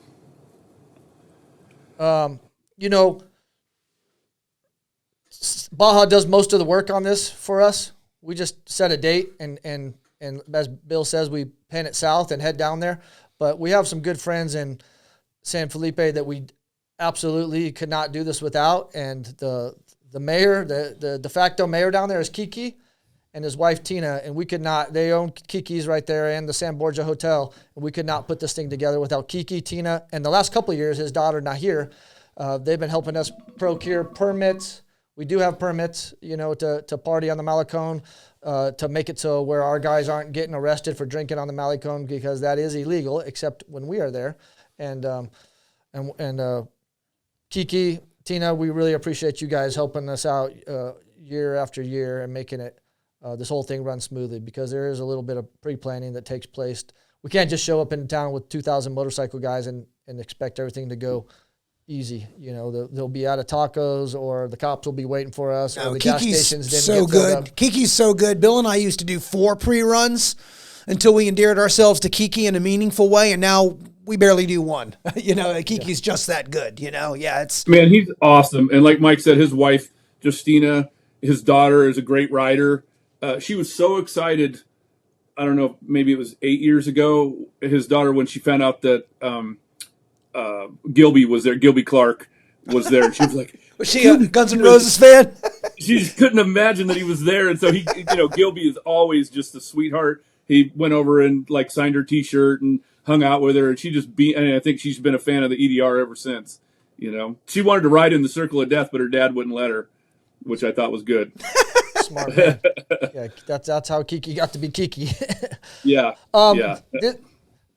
Baja does most of the work on this for us. We just set a date, and as Bill says, we pan it south and head down there. But we have some good friends in San Felipe that we absolutely could not do this without. And the mayor, the de facto mayor down there is Kiki and his wife Tina. And we could not, they own Kiki's right there and the San Borja Hotel. And we could not put this thing together without Kiki, Tina. And the last couple of years, his daughter Nahir, they've been helping us procure permits. We do have permits, to party on the Malecon, to make it so where our guys aren't getting arrested for drinking on the Malecon, because that is illegal, except when we are there. And Kiki, Tina, we really appreciate you guys helping us out year after year and making it this whole thing run smoothly, because there is a little bit of pre-planning that takes place. We can't just show up in town with 2,000 motorcycle guys and expect everything to go easy. They'll be out of tacos, or the cops will be waiting for us, or the gas stations didn't so get filled good. up. Kiki's so good. Bill and I used to do 4 pre-runs until we endeared ourselves to Kiki in a meaningful way, and now we barely do 1. Kiki's just that good. It's Man, he's awesome. And like Mike said, his wife Justina, his daughter, is a great rider. She was so excited. I don't know, maybe it was 8 years ago. His daughter, when she found out that Gilby was there, Gilby Clark was there, and she was like, was she a Guns N' Roses fan? She just couldn't imagine that he was there. And so he, Gilby is always just a sweetheart. He went over and signed her T-shirt and hung out with her, and and I think she's been a fan of the EDR ever since. She wanted to ride in the Circle of Death, but her dad wouldn't let her, which I thought was good. Smart man. Yeah, that's how Kiki got to be Kiki. Yeah.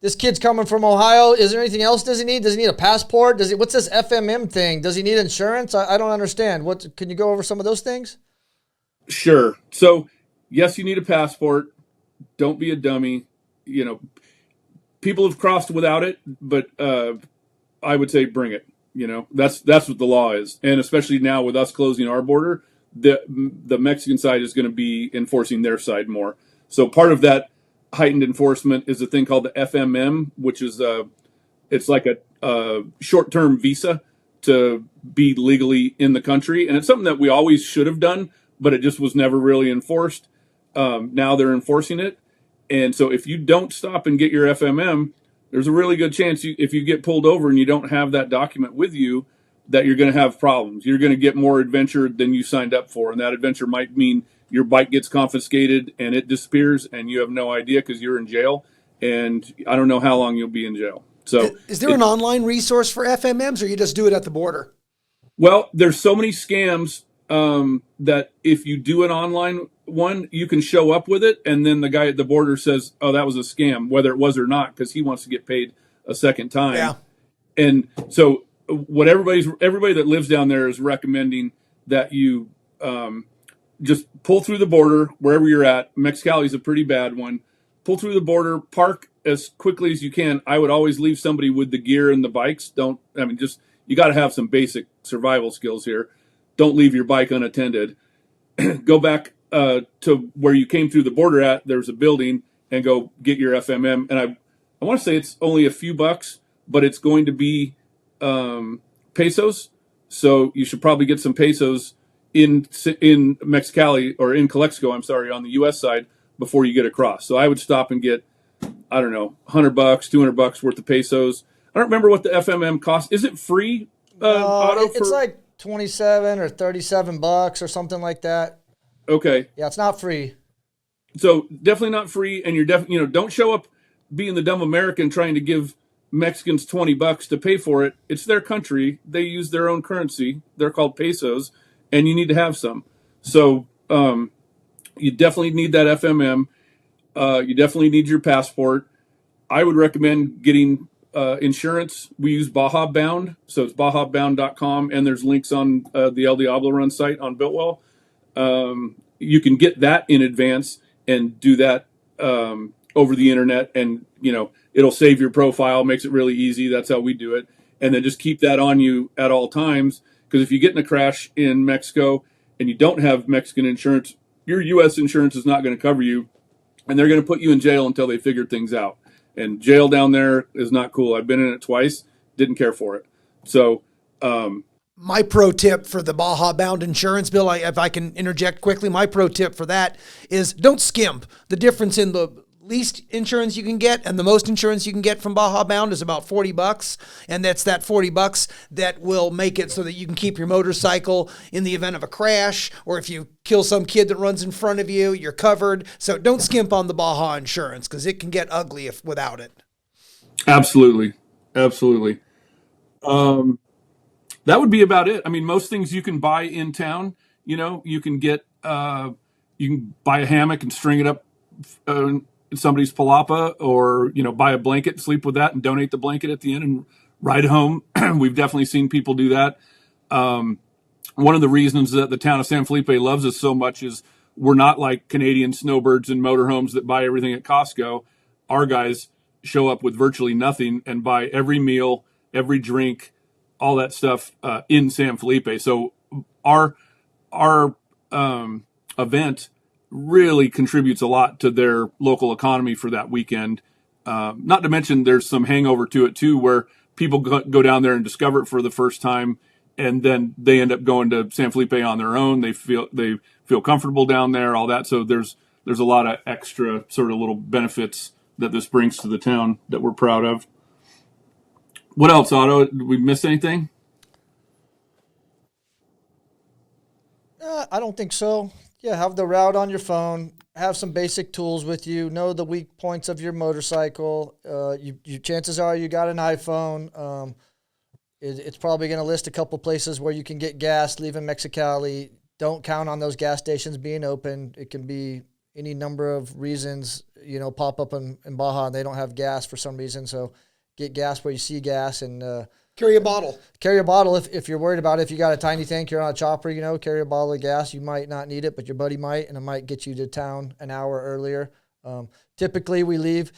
This kid's coming from Ohio. Is there anything else does he need? Does he need a passport? What's this FMM thing? Does he need insurance? I don't understand. Can you go over some of those things? Sure. So, yes, you need a passport. Don't be a dummy. People have crossed without it, but I would say bring it. That's what the law is. And especially now with us closing our border, the Mexican side is going to be enforcing their side more. So part of that heightened enforcement is a thing called the FMM, which is it's like a short-term visa to be legally in the country. And it's something that we always should have done, but it just was never really enforced. Now they're enforcing it. And so if you don't stop and get your FMM, there's a really good chance if you get pulled over and you don't have that document with you, that you're going to have problems. You're going to get more adventure than you signed up for. And that adventure might mean your bike gets confiscated and it disappears and you have no idea because you're in jail. And I don't know how long you'll be in jail. So is there an online resource for FMMs, or you just do it at the border? Well, there's so many scams that if you do an online one, you can show up with it, and then the guy at the border says, "Oh, that was a scam," whether it was or not, because he wants to get paid a second time. Yeah. And so, what everybody that lives down there is recommending that you just pull through the border wherever you're at. Mexicali is a pretty bad one. Pull through the border, park as quickly as you can. I would always leave somebody with the gear and the bikes. You got to have some basic survival skills here. Don't leave your bike unattended. Go back to where you came through the border at. There's a building, and go get your FMM. And I want to say it's only a few bucks, but it's going to be pesos. So you should probably get some pesos in Mexicali, or in Calexico, I'm sorry, on the U.S. side before you get across. So I would stop and get, I don't know, $100, $200 worth of pesos. I don't remember what the FMM costs. Is it free, Otto? It's like 27 or 37 bucks or something like that. Okay. Yeah, it's not free. So definitely not free, and you're don't show up being the dumb American trying to give Mexicans $20 to pay for it. It's their country. They use their own currency. They're called pesos, and you need to have some. So you definitely need that FMM. You definitely need your passport. I would recommend getting insurance. We use Baja Bound, so it's bajabound.com, and there's links on the El Diablo Run site on Builtwell. You can get that in advance and do that over the internet, and it'll save your profile, makes it really easy. That's how we do it. And then just keep that on you at all times, because if you get in a crash in Mexico and you don't have Mexican insurance, your U.S. insurance is not going to cover you, and they're going to put you in jail until they figure things out. And jail down there is not cool. I've been in it twice, didn't care for it. So my pro tip for the Baja Bound insurance bill, if I can interject quickly, my pro tip for that is don't skimp. The difference in the least insurance you can get and the most insurance you can get from Baja Bound is about $40, and that's that $40 that will make it so that you can keep your motorcycle in the event of a crash, or if you kill some kid that runs in front of you, you're covered. So don't skimp on the Baja insurance, because it can get ugly without it. Absolutely. That would be about it. I mean, most things you can buy in town. You can get you can buy a hammock and string it up somebody's palapa, or buy a blanket, sleep with that, and donate the blanket at the end and ride home. We've definitely seen people do that. One of the reasons that the town of San Felipe loves us so much is we're not like Canadian snowbirds and motorhomes that buy everything at Costco. Our guys show up with virtually nothing and buy every meal, every drink, all that stuff in San Felipe. So our event really contributes a lot to their local economy for that weekend. Not to mention there's some hangover to it too, where people go down there and discover it for the first time, and then they end up going to San Felipe on their own. They feel comfortable down there, all that. So there's a lot of extra sort of little benefits that this brings to the town that we're proud of. What else, Otto? Did we miss anything? I don't think so. Yeah, have the route on your phone. Have some basic tools with you. Know the weak points of your motorcycle. You chances are you got an iPhone. It's probably going to list a couple places where you can get gas leaving Mexicali. Don't count on those gas stations being open. It can be any number of reasons, pop up in Baja and they don't have gas for some reason. So get gas where you see gas, and carry a bottle. Carry a bottle if you're worried about it. If you got a tiny tank, you're on a chopper, carry a bottle of gas. You might not need it, but your buddy might, and it might get you to town an hour earlier. Typically, we leave.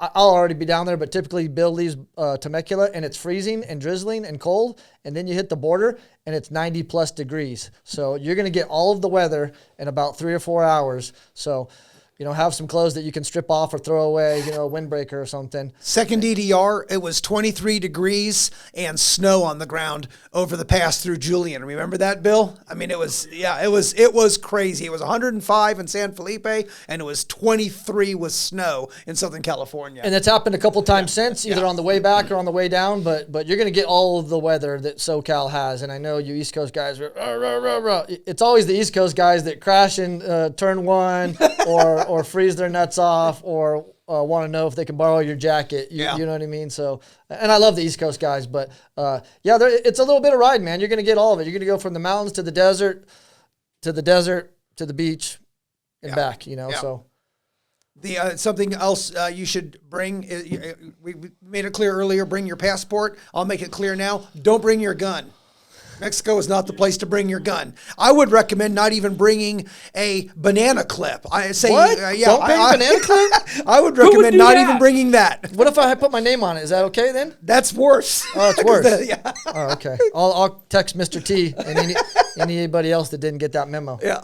I'll already be down there, but typically Bill leaves Temecula, and it's freezing and drizzling and cold, and then you hit the border, and it's 90-plus degrees. So you're going to get all of the weather in about 3 or 4 hours. So have some clothes that you can strip off or throw away, a windbreaker or something. Second DDR, it was 23 degrees and snow on the ground over the pass through Julian. Remember that, Bill? I mean, it was crazy. It was 105 in San Felipe, and it was 23 with snow in Southern California. And it's happened a couple times since, either on the way back or on the way down, but you're going to get all of the weather that SoCal has. And I know you East Coast guys are, it's always the East Coast guys that crash in turn one or freeze their nuts off or want to know if they can borrow your jacket. You know what I mean? So, and I love the East Coast guys, but it's a little bit of ride, man. You're going to get all of it. You're going to go from the mountains to the desert, to the beach, and back. So. The something else you should bring. We made it clear earlier. Bring your passport. I'll make it clear now. Don't bring your gun. Mexico is not the place to bring your gun. I would recommend not even bringing a banana clip. I say, what? Don't bring a banana clip? I would recommend not even bringing that. What if I put my name on it? Is that okay then? That's worse. Oh, it's worse. Oh, okay. I'll text Mr. T and anybody else that didn't get that memo. Yeah.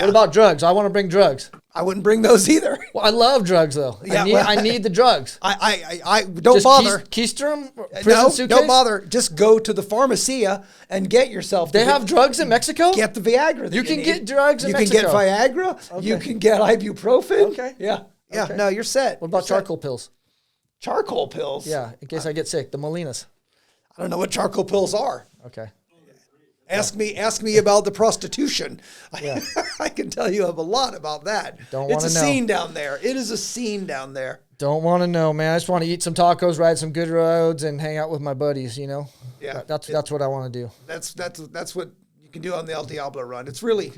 What about drugs? I want to bring drugs. I wouldn't bring those either. Well, I love drugs though. I need the drugs. I don't bother. Keister them? No, suitcase? don't bother. Just go to the pharmacia and get yourself. They have drugs in Mexico? Get the Viagra. You can get drugs in Mexico. You can get Viagra. Okay. You can get ibuprofen. Okay. Yeah. Okay. No, you're set. What about charcoal pills? Charcoal pills? Yeah, in case I get sick. The Molinas. I don't know what charcoal pills are. Okay. Ask me about the prostitution. Yeah. I can tell you a lot about that. Don't want to know. It's a scene down there. It is a scene down there. Don't want to know, man. I just want to eat some tacos, ride some good roads, and hang out with my buddies. Yeah. That's what I want to do. That's what you can do on the El Diablo run. It's really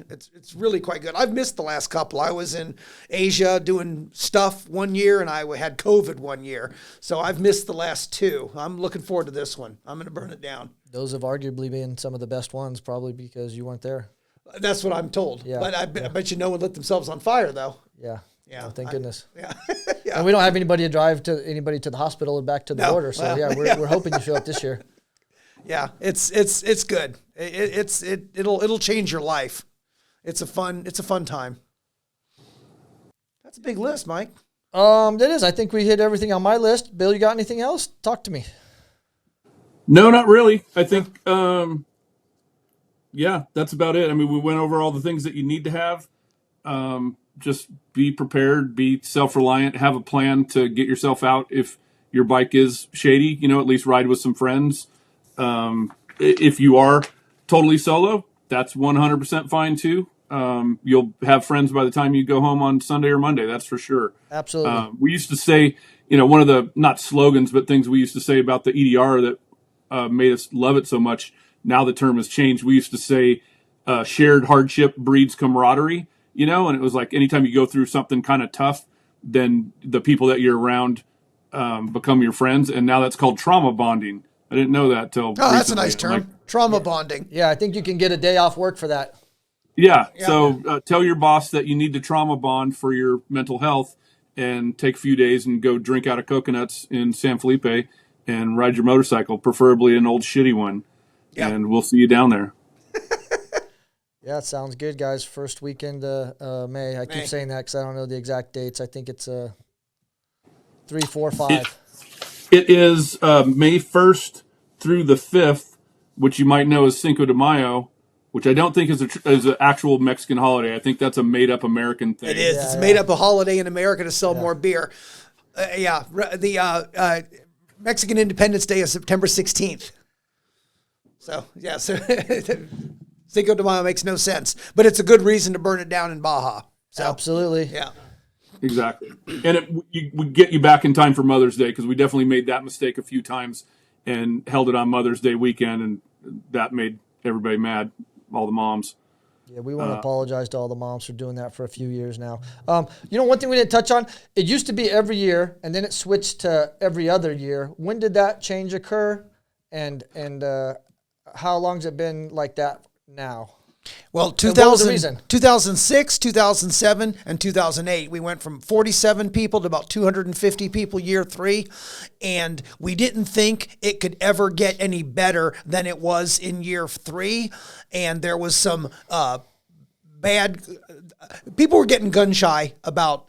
quite good. I've missed the last couple. I was in Asia doing stuff one year, and I had COVID one year, so I've missed the last two. I'm looking forward to this one. I'm going to burn it down. Those have arguably been some of the best ones, probably because you weren't there. That's what I'm told. Yeah. But I bet you no one lit themselves on fire, though. Yeah. Yeah. Oh, thank goodness. Yeah. Yeah. And we don't have anybody to drive anybody to the hospital and back to the border. So we're hoping you show up this year. Yeah, it's good. It'll change your life. It's a fun time. That's a big list, Mike. It is. I think we hit everything on my list. Bill, you got anything else? Talk to me. No, not really. I think, that's about it. I mean, we went over all the things that you need to have. Just be prepared, be self-reliant, have a plan to get yourself out. If your bike is shady, at least ride with some friends. If you are totally solo, that's 100% fine too. You'll have friends by the time you go home on Sunday or Monday. That's for sure. Absolutely. We used to say, one of the, not slogans, but things we used to say about the EDR that made us love it so much. Now the term has changed. We used to say shared hardship breeds camaraderie, and it was like anytime you go through something kind of tough, then the people that you're around become your friends. And now that's called trauma bonding. I didn't know that till recently. That's a nice term. Trauma bonding. Yeah, I think you can get a day off work for that. Yeah. So tell your boss that you need to trauma bond for your mental health and take a few days and go drink out of coconuts in San Felipe and ride your motorcycle, preferably an old shitty one. Yeah. And we'll see you down there. Yeah, it sounds good, guys. First weekend May. I keep saying that because I don't know the exact dates. I think it's 3, 4, 5. It is May 1st through the 5th, which you might know as Cinco de Mayo, which I don't think is an actual Mexican holiday. I think that's a made-up American thing. It is. It's made up a holiday in America to sell more beer. The Mexican Independence Day is September 16th. So Cinco de Mayo makes no sense, but it's a good reason to burn it down in Baja. So, absolutely. Yeah. Exactly. And it would get you back in time for Mother's Day, because we definitely made that mistake a few times and held it on Mother's Day weekend, and that made everybody mad, all the moms. Yeah, we want to apologize to all the moms for doing that for a few years now. One thing we didn't touch on, it used to be every year, and then it switched to every other year. When did that change occur, and how long's it been like that now? Well, what was the reason? 2006, 2007, and 2008, we went from 47 people to about 250 people year 3, and we didn't think it could ever get any better than it was in year 3, and there was some bad. People were getting gun shy about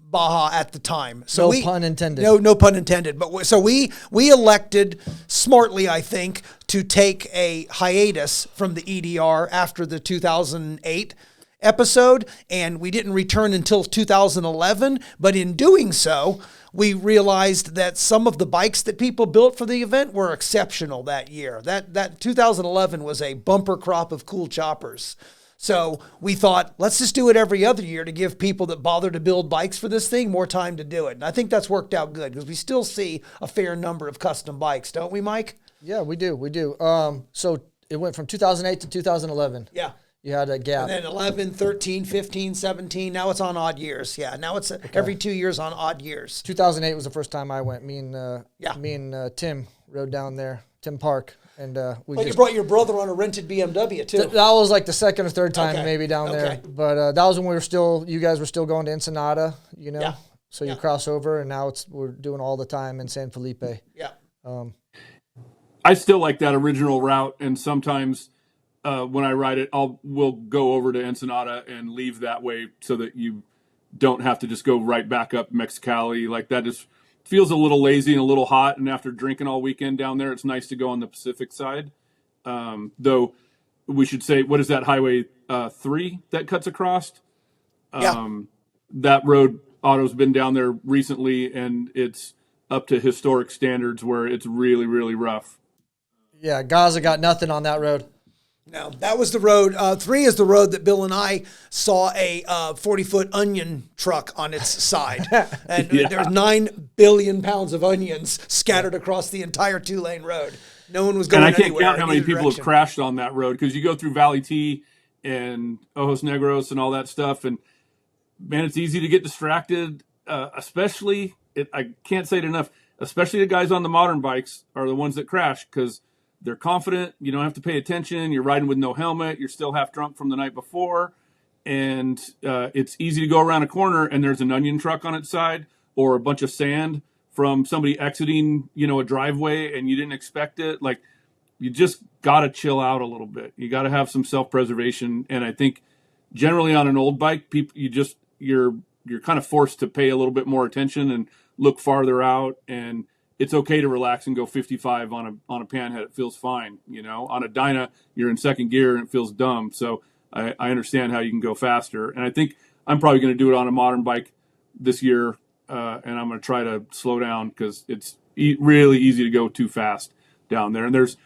Baja at the time. So No pun intended. No pun intended. But so we elected smartly, I think, to take a hiatus from the EDR after the 2008 episode, and we didn't return until 2011. But in doing so, we realized that some of the bikes that people built for the event were exceptional that year. That 2011 was a bumper crop of cool choppers. So we thought, let's just do it every other year to give people that bother to build bikes for this thing more time to do it. And I think that's worked out good because we still see a fair number of custom bikes, don't we, Mike? Yeah, we do. So it went from 2008 to 2011. Yeah. You had a gap. And then 11, 13, 15, 17. Now it's on odd years. Yeah. Now it's every 2 years on odd years. 2008 was the first time I went. Me and Tim rode down there, Tim Park. And you brought your brother on a rented BMW too. That was like the second or third time Okay. maybe down there. Okay. But that was when you guys were still going to Ensenada, you know? Yeah. So you cross over, and now we're doing all the time in San Felipe. Yeah. I still like that original route, and sometimes when I ride it, we'll go over to Ensenada and leave that way so that you don't have to just go right back up Mexicali. Like that just feels a little lazy and a little hot, and after drinking all weekend down there, it's nice to go on the Pacific side. Though we should say, what is that Highway 3 that cuts across? That road, Otto's been down there recently, and it's up to historic standards where it's really, really rough. Yeah, Gaza got nothing on that road. No, that was the road. 3 is the road that Bill and I saw a 40-foot onion truck on its side. And there's 9 billion pounds of onions scattered across the entire 2-lane road. No one was going anywhere. And I can't count how many people have crashed on that road because you go through Valley T and Ojos Negros and all that stuff. And, man, it's easy to get distracted, especially, I can't say it enough, especially the guys on the modern bikes are the ones that crash because they're confident. You don't have to pay attention. You're riding with no helmet. You're still half drunk from the night before. And it's easy to go around a corner and there's an onion truck on its side or a bunch of sand from somebody exiting, a driveway and you didn't expect it. Like, you just got to chill out a little bit. You got to have some self-preservation. And I think generally on an old bike, you're kind of forced to pay a little bit more attention and look farther out, and it's okay to relax and go 55 on a panhead. It feels fine. On a Dyna, you're in second gear and it feels dumb. So I understand how you can go faster. And I think I'm probably going to do it on a modern bike this year. And I'm going to try to slow down because it's really easy to go too fast down there. And there's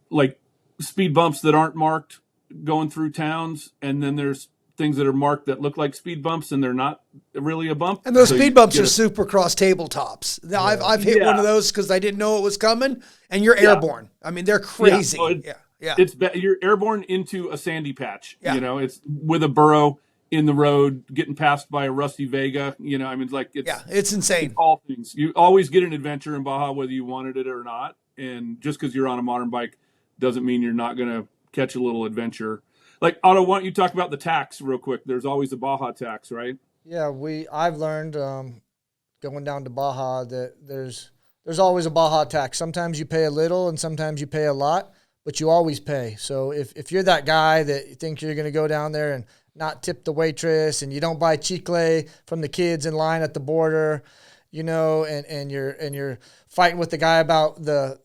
like speed bumps that aren't marked going through towns. And then there's things that are marked that look like speed bumps and they're not really a bump. And those speed bumps are Supercross tabletops. Now, I've hit one of those because I didn't know it was coming, and you're airborne. I mean, they're crazy. You're airborne into a sandy patch. It's with a burrow in the road, getting passed by a rusty Vega. It's insane. It's all things. You always get an adventure in Baja, whether you wanted it or not. And just because you're on a modern bike doesn't mean you're not going to catch a little adventure. Like, Otto, why don't you talk about the tax real quick? There's always a Baja tax, right? Yeah, I've learned going down to Baja that there's always a Baja tax. Sometimes you pay a little and sometimes you pay a lot, but you always pay. So if you're that guy that you think you're going to go down there and not tip the waitress and you don't buy chicle from the kids in line at the border, and you're fighting with the guy about the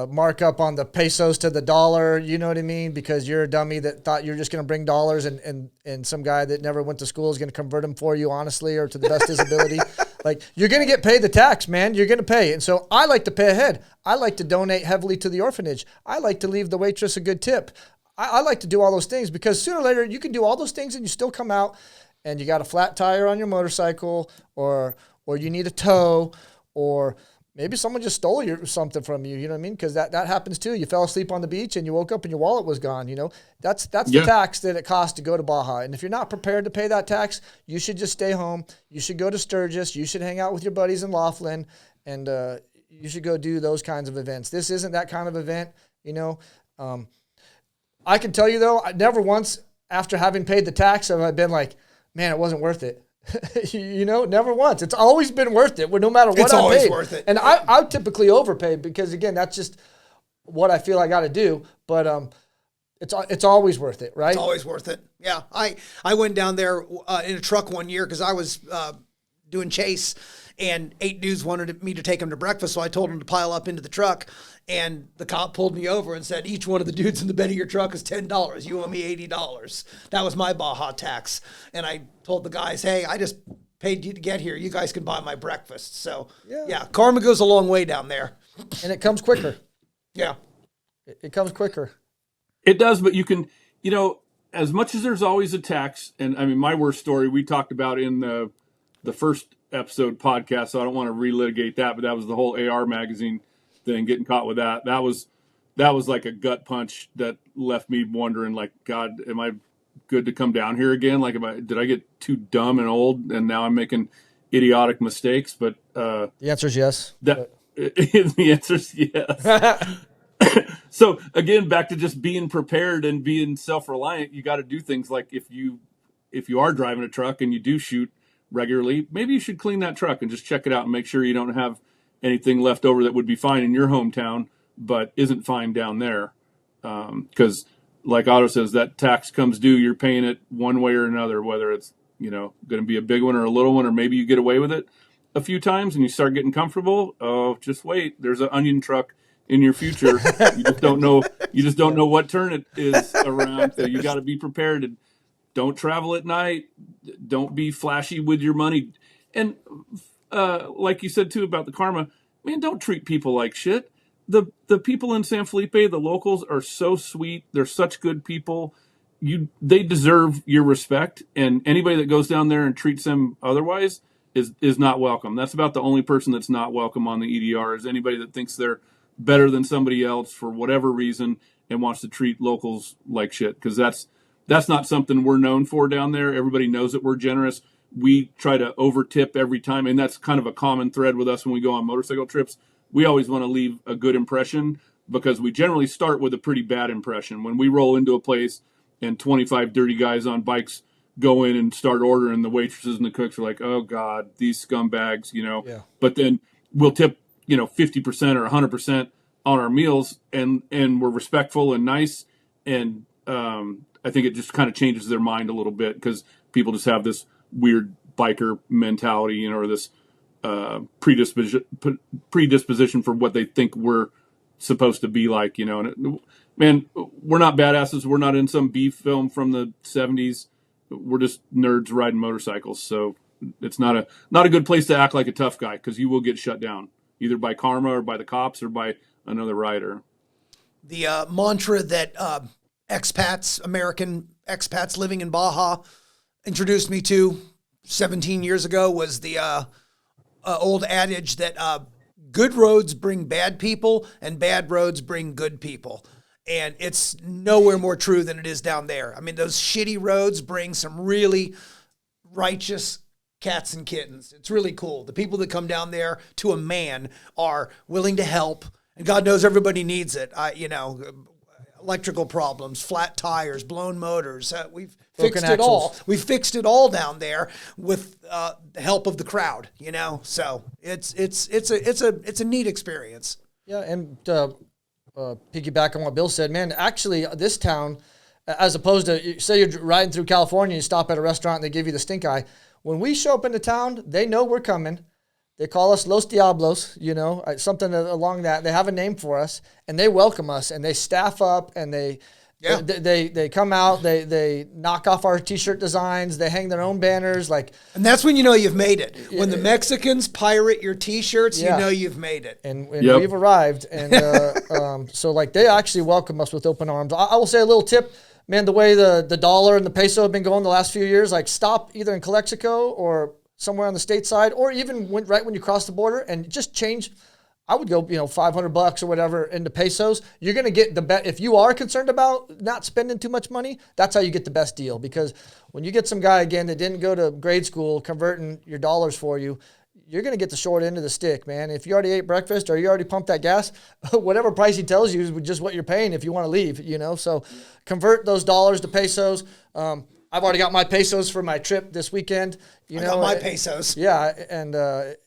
markup on the pesos to the dollar, you know what I mean? Because you're a dummy that thought you're just going to bring dollars and some guy that never went to school is going to convert them for you, honestly, or to the best of his ability. Like, you're going to get paid the tax, man. You're going to pay. And so I like to pay ahead. I like to donate heavily to the orphanage. I like to leave the waitress a good tip. I like to do all those things because sooner or later you can do all those things and you still come out and you got a flat tire on your motorcycle or you need a tow or maybe someone just stole something from you, you know what I mean? Because that happens too. You fell asleep on the beach and you woke up and your wallet was gone, That's the tax that it costs to go to Baja. And if you're not prepared to pay that tax, you should just stay home. You should go to Sturgis. You should hang out with your buddies in Laughlin. And you should go do those kinds of events. This isn't that kind of event, I can tell you, though, never once after having paid the tax have I been like, man, it wasn't worth it. Never once. It's always been worth it. No matter what it's I always paid. Worth it. And I typically overpay because, again, that's just what I feel I got to do. But It's always worth it, right? It's always worth it. Yeah. I went down there in a truck one year because I was doing chase, and 8 dudes wanted me to take them to breakfast. So I told them to pile up into the truck, and the cop pulled me over and said, each one of the dudes in the bed of your truck is $10. You owe me $80. That was my Baja tax. And I told the guys, hey, I just paid you to get here. You guys can buy my breakfast. So yeah, karma goes a long way down there. And it comes quicker. Yeah. It comes quicker. It does, but you can, as much as there's always a tax, and I mean, my worst story we talked about in the first episode podcast, so I don't want to relitigate that, but that was the whole AR magazine thing, getting caught with that. That was like a gut punch that left me wondering, like, God, am I good to come down here again? Like, did I get too dumb and old, and now I'm making idiotic mistakes? But the answer is yes. The answer is yes. So again, back to just being prepared and being self-reliant. You got to do things like if you are driving a truck and you do shoot regularly, maybe you should clean that truck and just check it out and make sure you don't have anything left over that would be fine in your hometown but isn't fine down there. Because like Otto says, that tax comes due, you're paying it one way or another, whether it's going to be a big one or a little one, or maybe you get away with it a few times and you start getting comfortable. Oh, just wait, there's an onion truck in your future. You just don't know what turn it is around. So you got to be prepared. And don't travel at night. Don't be flashy with your money. And like you said too about the karma, man, don't treat people like shit. The people in San Felipe, the locals, are so sweet. They're such good people. They deserve your respect. And anybody that goes down there and treats them otherwise is not welcome. That's about the only person that's not welcome on the EDR, is anybody that thinks they're better than somebody else for whatever reason and wants to treat locals like shit, because that's not something we're known for down there. Everybody knows that we're generous. We try to over tip every time, and that's kind of a common thread with us when we go on motorcycle trips. We always want to leave a good impression, because we generally start with a pretty bad impression. When we roll into a place and 25 dirty guys on bikes go in and start ordering, the waitresses and the cooks are like, oh God, these scumbags, Yeah. But then we'll tip 50% or 100% on our meals, and we're respectful and nice. And I think it just kind of changes their mind a little bit, because people just have this weird biker mentality, or this predisposition for what they think we're supposed to be like, And man, we're not badasses. We're not in some B film from the 70s. We're just nerds riding motorcycles. So it's not a good place to act like a tough guy, because you will get shut down, either by karma or by the cops or by another rider. The mantra that American expats living in Baja introduced me to 17 years ago was the old adage that good roads bring bad people and bad roads bring good people. And it's nowhere more true than it is down there. I mean, those shitty roads bring some really righteous cats and kittens. It's really cool. The people that come down there, to a man, are willing to help. And God knows everybody needs it. Electrical problems, flat tires, blown motors. We've fixed it all. We've fixed it all down there with the help of the crowd. So it's a neat experience. Yeah, and piggyback on what Bill said, man. Actually, this town, as opposed to, say you're riding through California, you stop at a restaurant and they give you the stink eye. When we show up into town, they know we're coming. They call us Los Diablos, something along that. They have a name for us, and they welcome us, and they staff up, and they come out. They knock off our T-shirt designs. They hang their own banners, and that's when you know you've made it. When the Mexicans pirate your T-shirts, you know you've made it. And we've arrived, and so they actually welcome us with open arms. I will say a little tip. Man, the way the dollar and the peso have been going the last few years, stop either in Calexico or somewhere on the state side, or even right when you cross the border, and just change. I would go, $500 or whatever into pesos. You're going to get the best. If you are concerned about not spending too much money, that's how you get the best deal. Because when you get some guy, again, that didn't go to grade school converting your dollars for you, you're going to get the short end of the stick, man. If you already ate breakfast or you already pumped that gas, whatever price he tells you is just what you're paying if you want to leave, So convert those dollars to pesos. I've already got my pesos for my trip this weekend. I got my pesos. Yeah, and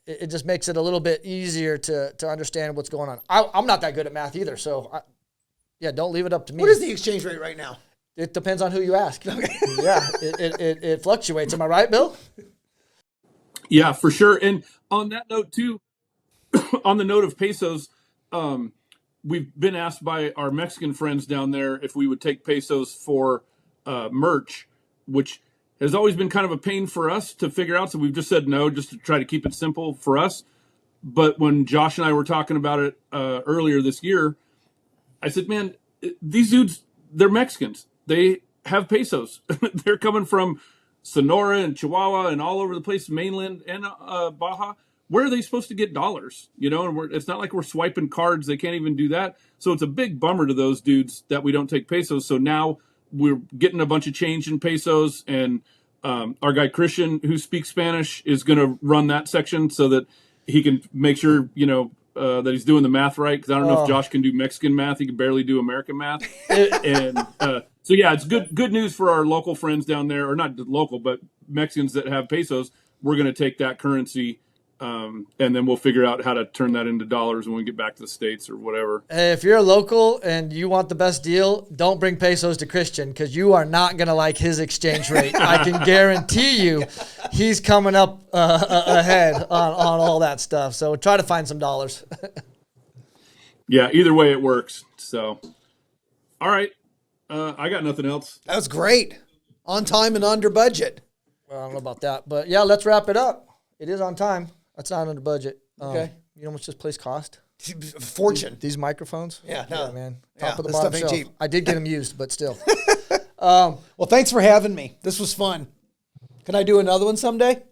it just makes it a little bit easier to understand what's going on. I'm not that good at math either, so Yeah, don't leave it up to me. What is the exchange rate right now? It depends on who you ask. Yeah, it fluctuates. Am I right, Bill? Yeah, for sure. And on that note too, on the note of pesos, we've been asked by our Mexican friends down there if we would take pesos for merch, which has always been kind of a pain for us to figure out. So we've just said no, just to try to keep it simple for us. But when Josh and I were talking about it earlier this year, I said, man, these dudes, they're Mexicans. They have pesos. They're coming from Sonora and Chihuahua and all over the place, mainland and Baja. Where are they supposed to get dollars? You know, and it's not like we're swiping cards. They can't even do that. So it's a big bummer to those dudes that we don't take pesos. So now we're getting a bunch of change in pesos, and our guy Christian, who speaks Spanish, is going to run that section so that he can make sure, you know, that he's doing the math right. Because I don't know if Josh can do Mexican math. He can barely do American math. And so, yeah, it's good news for our local friends down there, or not local, but Mexicans that have pesos. We're going to take that currency, and then we'll figure out how to turn that into dollars when we get back to the States or whatever. Hey, if you're a local and you want the best deal, don't bring pesos to Christian, because you are not going to like his exchange rate. I can guarantee you he's coming up ahead on all that stuff. So try to find some dollars. Yeah, either way it works. So, all right. I got nothing else. That was great. On time and under budget. Well, I don't know about that, but yeah, let's wrap it up. It is on time. That's not under budget. Okay. You know how much this place cost? Fortune. These microphones? Yeah, no. Man. Yeah, Top of the this bottom stuff ain't shelf. cheap. I did get them used, but still. Well, thanks for having me. This was fun. Can I do another one someday?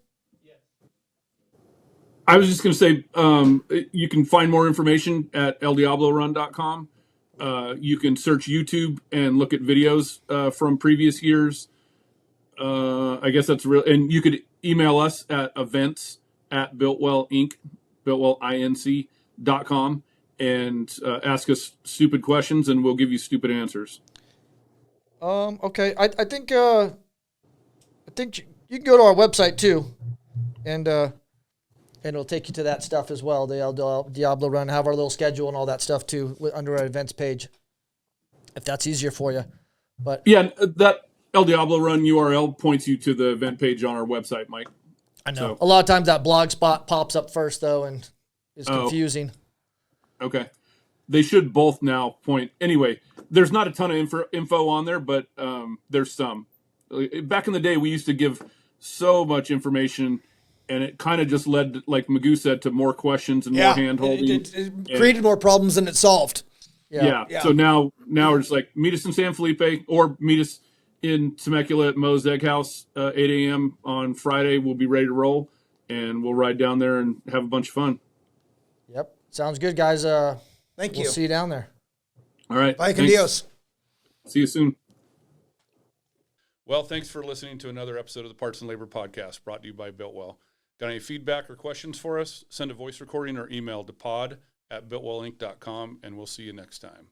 I was just going to say, you can find more information at eldiablorun.com. You can search YouTube and look at videos from previous years. I guess that's real. And you could email us at events@BuiltwellInc.com and ask us stupid questions, and we'll give you stupid answers. Okay. I think you can go to our website too, and it'll take you to that stuff as well. The Diablo Run, have our little schedule and all that stuff too under our events page, if that's easier for you. But yeah, that El Diablo Run URL points you to the event page on our website, Mike. I know. So, a lot of times that blog spot pops up first, though, and is confusing. Okay. They should both now point. Anyway, there's not a ton of info on there, but there's some. Back in the day, we used to give so much information, and it kind of just led, like McGoo said, to more questions and more hand-holding. It created more problems than it solved. Yeah. So now we're just like, meet us in San Felipe, or meet us in Temecula at Moe's Egg House, 8 a.m. on Friday. We'll be ready to roll, and we'll ride down there and have a bunch of fun. Yep. Sounds good, guys. Thank you. We'll see you down there. All right. Bye, Dios. See you soon. Well, thanks for listening to another episode of the Parts and Labor Podcast, brought to you by Builtwell. Got any feedback or questions for us? Send a voice recording or email to pod@builtwellinc.com, and we'll see you next time.